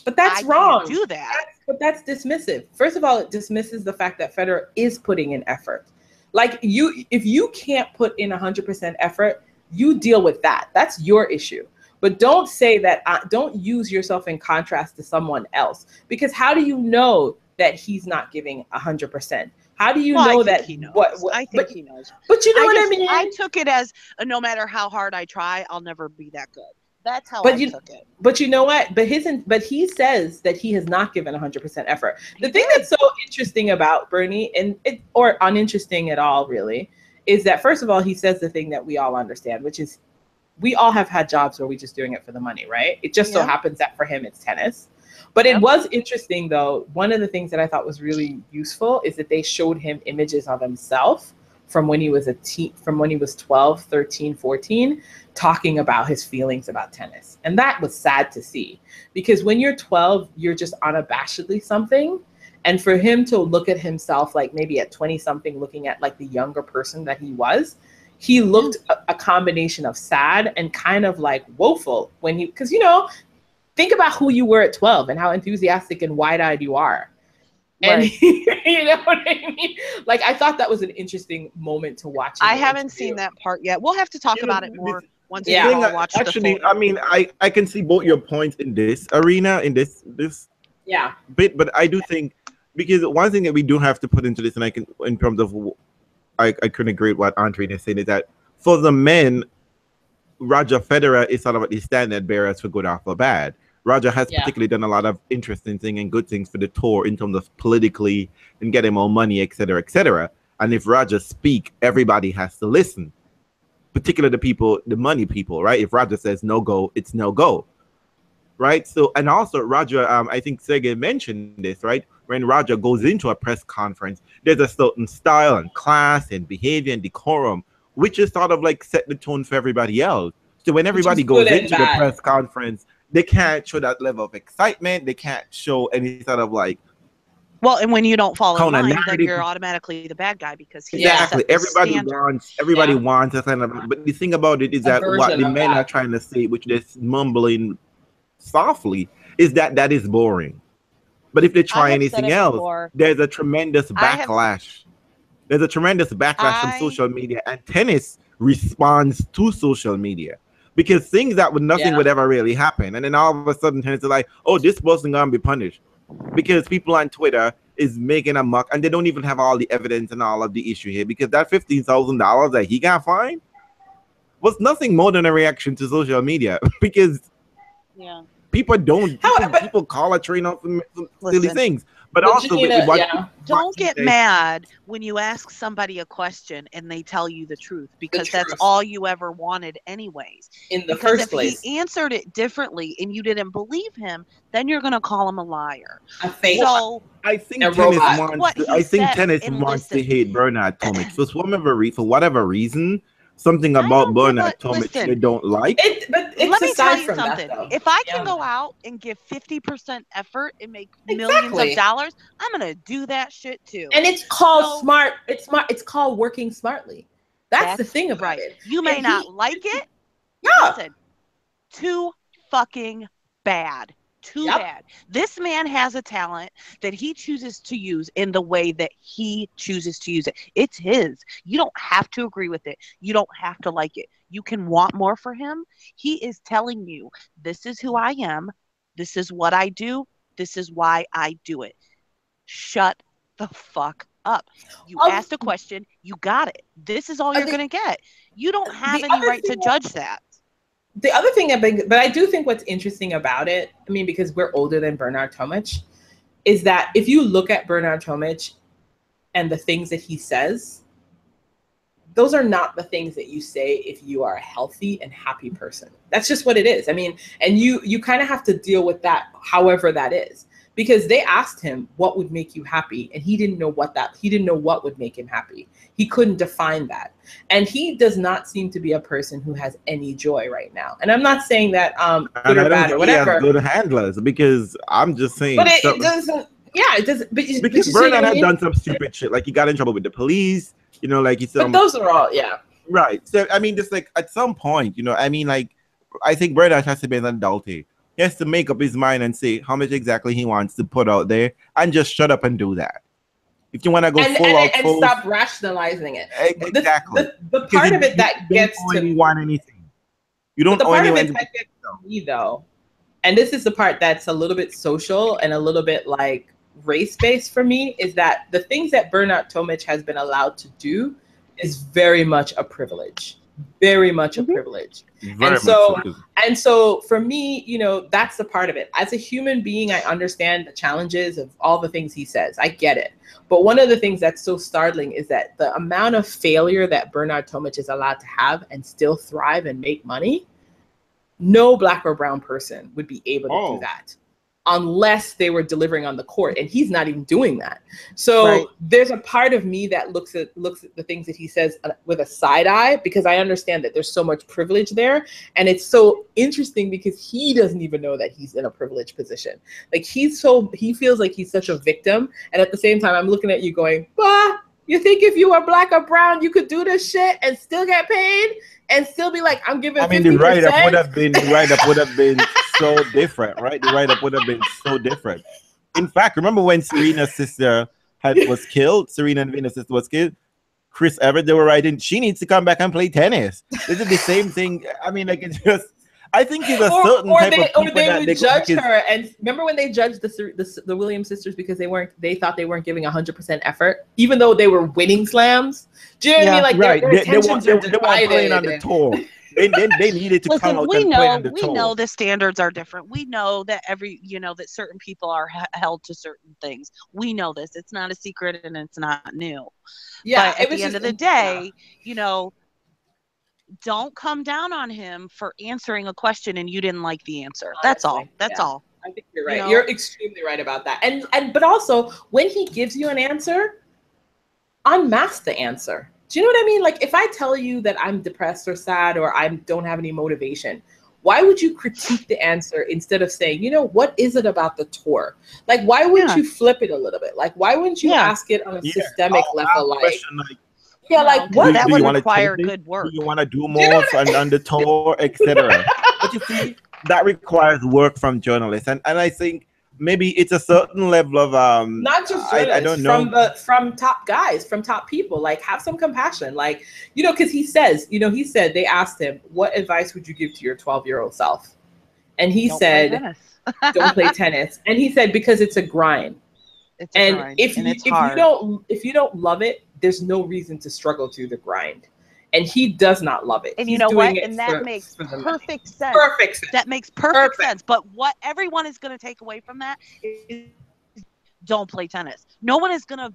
But that's wrong. Do that. That's dismissive. First of all, it dismisses the fact that Federer is putting in effort. Like, if you can't put in 100% effort, you deal with that. That's your issue. But don't say that. Don't use yourself in contrast to someone else, because how do you know that he's not giving 100%? How do you know that he knows? I think he knows. But you know what I mean? I took it as no matter how hard I try, I'll never be that good. That's how I took it. But you know what? But he says that he has not given 100% effort. The thing that's so interesting about Bernie, or uninteresting at all, really, is that first of all, he says the thing that we all understand, which is we all have had jobs where we're just doing it for the money, right? It just so Yeah. happens that for him, it's tennis. But it was interesting, though. One of the things that I thought was really useful is that they showed him images of himself from when he was from when he was 12, 13, 14, talking about his feelings about tennis. And that was sad to see, because when you're 12, you're just unabashedly something. And for him to look at himself, like maybe at 20 something, looking at like the younger person that he looked a combination of sad and kind of like woeful because, think about who you were at 12 and how enthusiastic and wide-eyed you are. And Right. you know what I mean? Like, I thought that was an interesting moment to watch. I haven't seen that part yet. We'll have to talk about it more once we Yeah. all watch Actually, the full. I mean, I can see both your points in this arena, in this Yeah. bit, but I do think, because one thing that we do have to put into this, and I can, in terms of, I couldn't agree with what Andreen is saying, is that for the men, Roger Federer is sort of the standard bearers for good or for bad. Roger has particularly done a lot of interesting things and good things for the tour in terms of politically and getting more money, etc., etc. And if Roger speak, everybody has to listen, particularly the people, the money people, right? If Roger says no go, it's no go, right? So, and also Roger, I think Sergey mentioned this, right? When Roger goes into a press conference, there's a certain style and class and behavior and decorum, which is sort of like set the tone for everybody else. So when everybody goes into the press conference, they can't show that level of excitement. They can't show any sort of like. Well, and when you don't follow Kind of line, then narrative. you're automatically the bad guy because he Exactly. set the Everybody standard. wants a kind of. But the thing about it is that what the men are trying to say, which they're mumbling softly, is that is boring. But if they try anything else, there's a tremendous backlash. There's a tremendous backlash from social media, and tennis responds to social media. Because things that nothing would ever really happen. And then all of a sudden tennis is like, oh, this person gonna be punished. Because people on Twitter is making a muck, and they don't even have all the evidence and all of the issue here. Because that $15,000 that he got fined was nothing more than a reaction to social media. Because people people call a trainer for silly things. But also, don't get mad when you ask somebody a question and they tell you the truth, because that's all you ever wanted anyways. In the first place. If he answered it differently and you didn't believe him, then you're going to call him a liar. So I think tennis wants to hate Bernard Tomic for whatever reason. Something about Bernard Tomic they don't like. But let me tell you something. If I can go out and give 50% effort and make millions of dollars, I'm gonna do that shit too. And it's called smart. It's smart. It's called working smartly. That's the thing about it. You may not like it. Listen, too fucking bad. Too bad. This man has a talent that he chooses to use in the way that he chooses to use it. It's his. You don't have to agree with it. You don't have to like it. You can want more for him. He is telling you, this is who I am. This is what I do. This is why I do it. Shut the fuck up. You asked a question. You got it. This is all you're going to get. You don't have any right to judge that. The other thing, but I do think what's interesting about it, I mean, because we're older than Bernard Tomic, is that if you look at Bernard Tomic and the things that he says, those are not the things that you say if you are a healthy and happy person. That's just what it is. I mean, and you kind of have to deal with that, however that is. Because they asked him what would make you happy, and he didn't know what would make him happy. He couldn't define that. And he does not seem to be a person who has any joy right now. And I'm not saying that good or bad or whatever. He has good handlers, because I'm just saying. But it doesn't. Yeah, it doesn't. Because Bernard has done some stupid shit, like he got in trouble with the police. You know, like he said. But those are all, right. So I mean, just like at some point, you know, I mean, like I think Bernard has to be an adult here. He has to make up his mind and say how much exactly he wants to put out there, and just shut up and do that. If you want to go and stop rationalizing it. Exactly. The part of it that gets to me. Want anything. You don't owe anyone anything. That gets to me, though, and this is the part that's a little bit social and a little bit like race-based for me, is that the things that Bernard Tomic has been allowed to do is very much a privilege. Very much a privilege. And so for me, you know, that's the part of it. As a human being, I understand the challenges of all the things he says. I get it. But one of the things that's so startling is that the amount of failure that Bernard Tomic is allowed to have and still thrive and make money no black or brown person would be able to do that unless they were delivering on the court, and he's not even doing that. So there's a part of me that looks at the things that he says with a side eye, because I understand that there's so much privilege there, and it's so interesting because he doesn't even know that he's in a privileged position. Like he feels like he's such a victim, and at the same time I'm looking at you going, bah, you think if you were black or brown you could do this shit and still get paid and still be like, I'm giving 50%? The write-up would have been so different, right? The write-up would have been so different. In fact, remember when Serena's sister was killed? Serena and Venus' sister was killed. Chris Evert, they were writing, she needs to come back and play tennis. This is the same thing. I mean, like, it's just, I think it's a certain type of people or they would judge her. And remember when they judged the Williams sisters because they thought they weren't giving 100% effort, even though they were winning slams. Do you know what I mean? Like their attentions are divided. They weren't playing on the tour. They needed to come out and play on the tour. We know the standards are different. We know that that certain people are held to certain things. We know this. It's not a secret and it's not new. Yeah. But at the end of the day, don't come down on him for answering a question and you didn't like the answer. That's all. That's all. I think you're right. You're extremely right about that. But also when he gives you an answer, unmask the answer. Do you know what I mean? Like if I tell you that I'm depressed or sad or I don't have any motivation, why would you critique the answer instead of saying, what is it about the tour? Like, why wouldn't you flip it a little bit? Like, why wouldn't you ask it on a systemic level? What? That would require good work. Do you want to do more on the tour, etc.? But you see, that requires work from journalists, and I think maybe it's a certain level of not just journalists, I don't know, from top guys, from top people. Like, have some compassion, like because he says, he said they asked him, what advice would you give to your 12-year-old self, and he said, don't play tennis, and he said because it's a grind. It's a grind. If you don't love it, there's no reason to struggle through the grind. And he does not love it. And you know what? And that makes perfect sense. Perfect sense. That makes perfect sense. But what everyone is going to take away from that is don't play tennis. No one is going to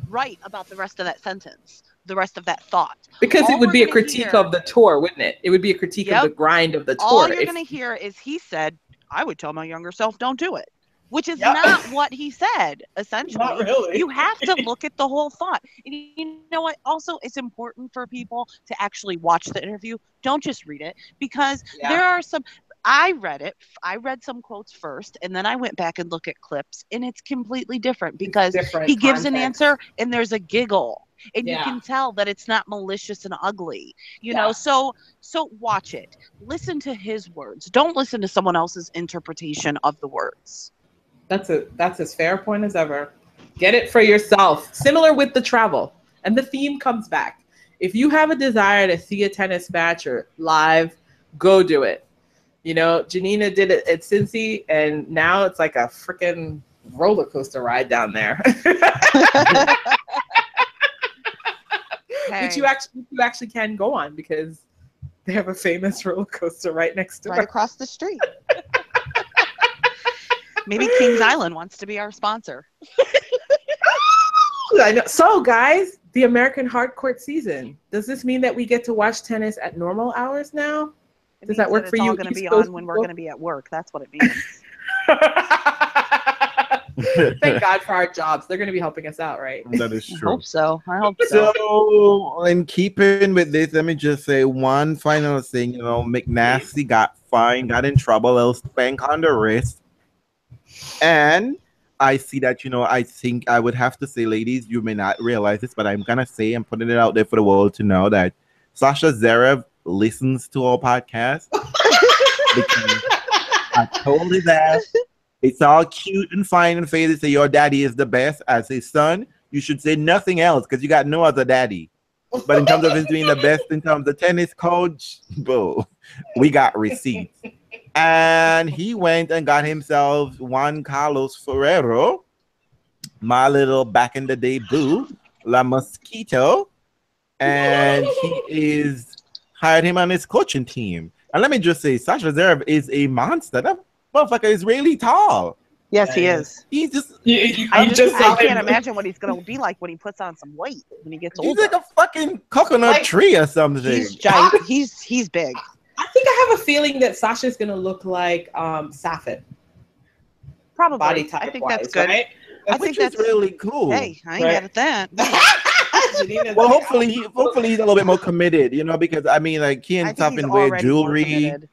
write about the rest of that sentence, the rest of that thought. Because it would be a critique of the tour, wouldn't it? It would be a critique of the grind of the tour. All you're going to hear is he said, I would tell my younger self, don't do it. Which is not what he said, essentially. Not really. You have to look at the whole thought. And you know what? Also, it's important for people to actually watch the interview. Don't just read it. Because there are some... I read it. I read some quotes first, and then I went back and looked at clips, and it's completely different because he gives an answer, and there's a giggle. And you can tell that it's not malicious and ugly, know. So watch it. Listen to his words. Don't listen to someone else's interpretation of the words. That's as fair a point as ever. Get it for yourself. Similar with the travel. And the theme comes back. If you have a desire to see a tennis match or live, go do it. Janina did it at Cincy, and now it's like a freaking roller coaster ride down there. Which you actually can go on because they have a famous roller coaster right next to right across the street. Maybe Kings Island wants to be our sponsor. I know. So, guys, the American hardcourt season. Does this mean that we get to watch tennis at normal hours now? Does that work for you? It's all going to be on when we're going to be at work. That's what it means. Thank God for our jobs. They're going to be helping us out, right? That is true. I hope so. So, in keeping with this, let me just say one final thing. McNasty got fined, got in trouble, else spank on the wrist. And I see that, I think I would have to say, ladies, you may not realize this, but I'm going to say, I'm putting it out there for the world to know that Sasha Zverev listens to our podcast. Because I told her that it's all cute and fine and fair to say your daddy is the best. As his son, you should say nothing else because you got no other daddy. But in terms of his being the best in terms of tennis coach, boo, we got receipts. And he went and got himself Juan Carlos Ferrero, my little back in the day boo, La Mosquito, and he is hired him on his coaching team. And let me just say, Sasha Zverev is a monster. That motherfucker is really tall. Yes, he is. He's just. I can't imagine what he's gonna be like when he puts on some weight when he gets older. He's like a fucking coconut tree or something. He's giant. He's big. I think I have a feeling that Sasha's gonna look like Safin. Probably. Body type I think wise, that's good. right? I think that's really cool. Hey, I ain't Right. mad at that. Well, hopefully he's a little bit more committed, you know, because I mean, like he I and think he's Safin wear already more jewelry, committed.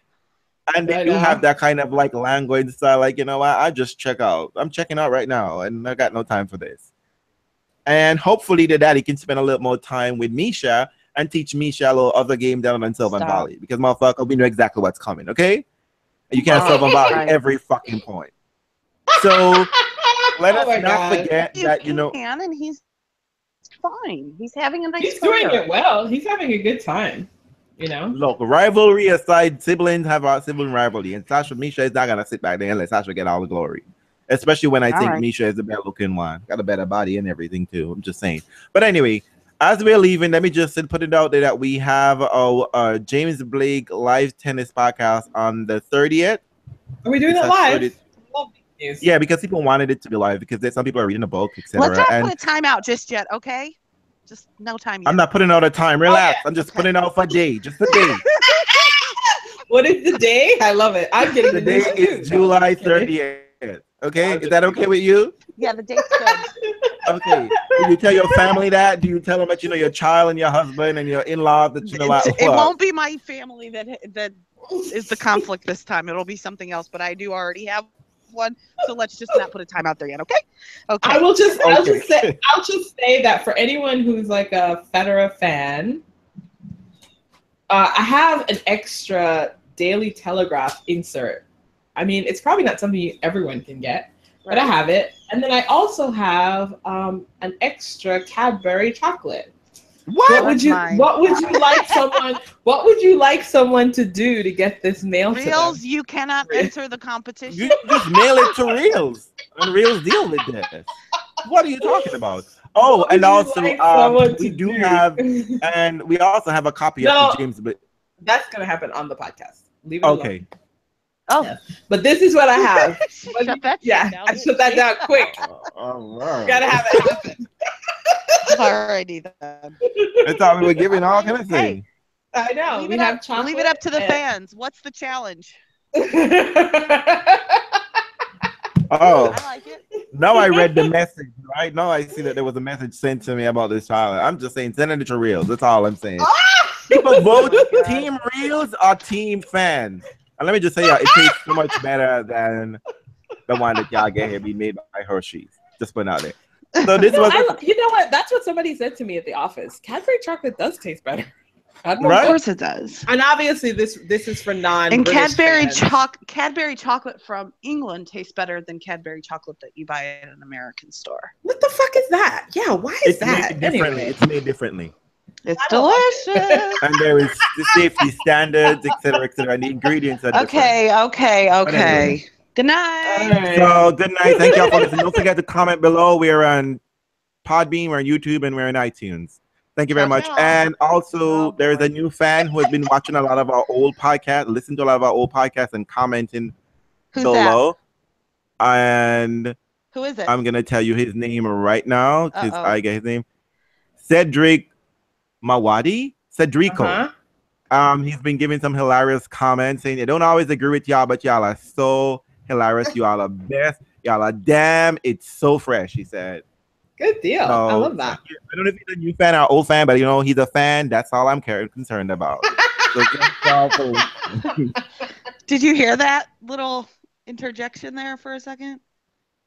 and they I do know. have that kind of like language style. Like, you know what? I just check out. I'm checking out right now, and I got no time for this. And hopefully the daddy can spend a little more time with Mischa and teach Mischa a little other game down on Sylvan Stop. Valley, because motherfucker, we know exactly what's coming. Okay, and you can't Sylvan Valley Right. every fucking point. So let Oh us my not God. forget that, you know. can, and he's fine. He's having a nice He's career. doing it well. He's having a good time. You know. Look, rivalry aside, siblings have a sibling rivalry, and Sasha Mischa is not gonna sit back there and let Sasha get all the glory. Especially when I All think right. Mischa is the better looking one, got a better body and everything too. I'm just saying. But anyway, as we're leaving, let me just put it out there that we have a James Blake live tennis podcast on the 30th. Are we doing It's it at live? 30th. Love these news. Yeah, because people wanted it to be live because there's some people are reading the book, Let's etc. not And put a time out just yet, okay? Just no time yet. I'm not putting out a time. Relax. yeah. I'm just Okay. putting out for a day, just a day. What is the day? I love it. I'm getting The the day news too. is July 30th. Okay, is that okay with you? Yeah, the date's good. Okay. Do you tell your family that? Do you tell them that you know your child and your husband and your in-laws that you know what? It won't be my family that is the conflict this time. It'll be something else, but I do already have one. So let's just not put a time out there yet, okay? Okay. I'll just Okay. say that for anyone who's like a Federer fan, I have an extra Daily Telegraph insert. I mean, it's probably not something everyone can get, but I have it. And then I also have an extra Cadbury chocolate. What would you like someone to do to get this mail to Realz, them? you cannot enter the competition. You just mail it to Realz, and Realz deal with this. What are you talking about? Oh, What and would you also like someone we to do have, and we also have a copy of the James. But That's gonna happen on the podcast. Leave it okay. alone. Oh, Yeah. But this is what I have. shut that shit Yeah, down. I shut that down quick. All right. Gotta have it happen. Alrighty then. I thought we were giving all kind of things. I know. Leave we it have up, chocolate. leave it up to the and- fans. What's the challenge? Oh, I like it. now I read the message. Right now I see that there was a message sent to me about this child. I'm just saying, send it to Realz. That's all I'm saying. People vote Team Realz or Team Fans. And let me just say, it tastes so much better than the one that y'all get here be made by Hershey's. Just put it out there. So this was you know what? That's what somebody said to me at the office. Cadbury chocolate does taste better. I don't know Right? Of what- course it does. And obviously this is for non. And Cadbury chocolate from England tastes better than Cadbury chocolate that you buy at an American store. What the fuck is that? Yeah, why is it's that? made differently. Anyway. It's made differently. It's I don't like delicious. And there is the safety standards, etc., etc. And the ingredients are different. Okay. anyway. Good night. All right. So good night. Thank y'all for listening. Don't forget to comment below. We're on Podbean, we're on YouTube, and we're on iTunes. Thank you very much. Ciao. And also, there's a new fan who has been watching a lot of our old podcasts, listening to a lot of our old podcasts, and commenting Who's below. And Who is it? I'm gonna tell you his name right now because Uh-oh. I get his name. Cedric Mawadi. Cedrico. He's been giving some hilarious comments saying, I don't always agree with y'all, but y'all are so hilarious. Y'all are best. Y'all are damn. It's so fresh, he said. Good deal. So, I love that. I don't know if he's a new fan or old fan, but you know, he's a fan. That's all I'm concerned about. So thank y'all for- Did you hear that little interjection there for a second?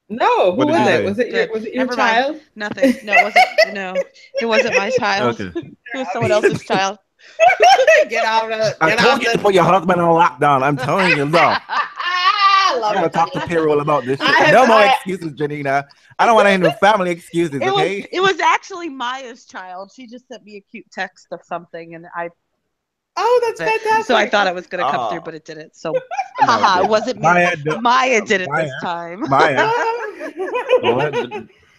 No, who What did was you it? say? Was it your, Good. was it your Never mind. child? Nothing. No, it wasn't. No, it wasn't my child. Okay. It was someone else's child. Get out of I told you to put your husband on lockdown. I'm telling you, no. I I love gotta it. talk to payroll about this shit. I have- No more I- excuses, Janina. I don't want any family excuses, okay? It was actually Maya's child. She just sent me a cute text of something, and Oh, that's fantastic. so I thought it was gonna come Oh. through, but it didn't. So, haha, it wasn't me. Maya did it this time. Maya.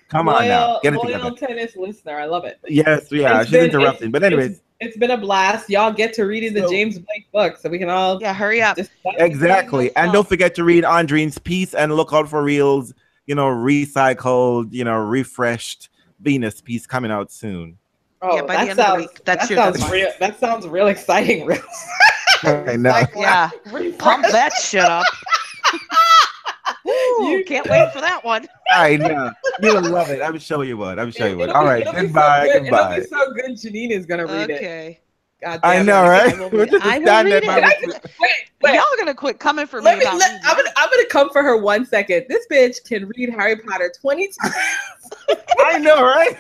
Come on now. Get it loyal together. tennis listener. I love it. Yes, yeah, It's she's been- interrupting. But anyways, It's been a blast. Y'all get to reading the So- James Blake book, so we can all Yeah, hurry up. just exactly. And don't forget to read Andreen's piece and look out for Realz, recycled, refreshed Venus piece coming out soon. Oh, Yeah, by the that end of the sounds week. That's your deadline. that sounds real exciting. Real. I know. Yeah. Pump that shit up. Ooh, can't wait for that one. I know. You'll love it. I'm showing you one. All right. Goodbye. It'll be so good. Janine is gonna read it. Okay. God I damn know, it. right? I will read it. Wait. Y'all gonna quit coming for me about me. I'm gonna come for her 1 second. This bitch can read Harry Potter 20 times. I know, right?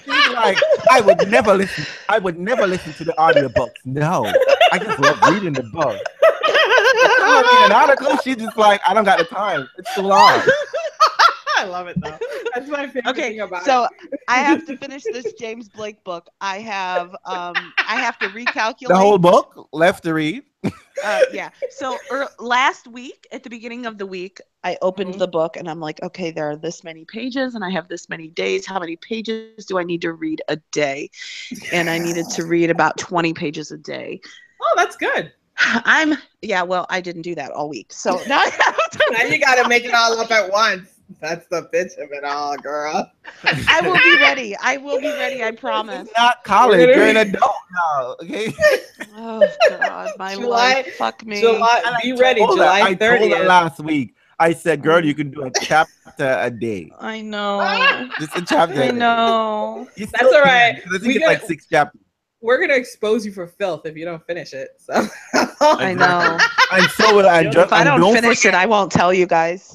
She's like, I would never listen to the audiobooks. No. I just love reading the book. I read an article, she's just like, I don't got the time. It's too long. I love it though. That's my favorite thing about it. So I have to finish this James Blake book. I have to recalculate The whole book left to read. Yeah. So last week, at the beginning of the week, I opened the book and I'm like, okay, there are this many pages and I have this many days. How many pages do I need to read a day? And I needed to read about 20 pages a day. Oh, that's good. Well, I didn't do that all week. So now now you got to make it all up at once. That's the bitch of it all, girl. I will be ready. I promise. It's not college. You're an adult now. Okay. Oh God, my life. Fuck me. Be ready. July 30th. I told her last week. I said, girl, you can do a chapter a day. I know. Just a chapter. I know. That's all right. I think it's like 6 chapters. We're gonna expose you for filth if you don't finish it. So I know. And so will I. If I don't finish it, I won't tell you guys.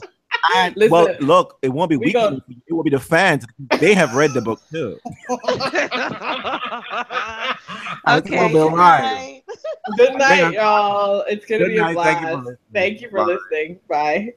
Listen, well, look, it won't be weekly. It will be the fans. They have read the book too. Okay. Good night, y'all. It's gonna be a blast. Thank you for listening. Bye.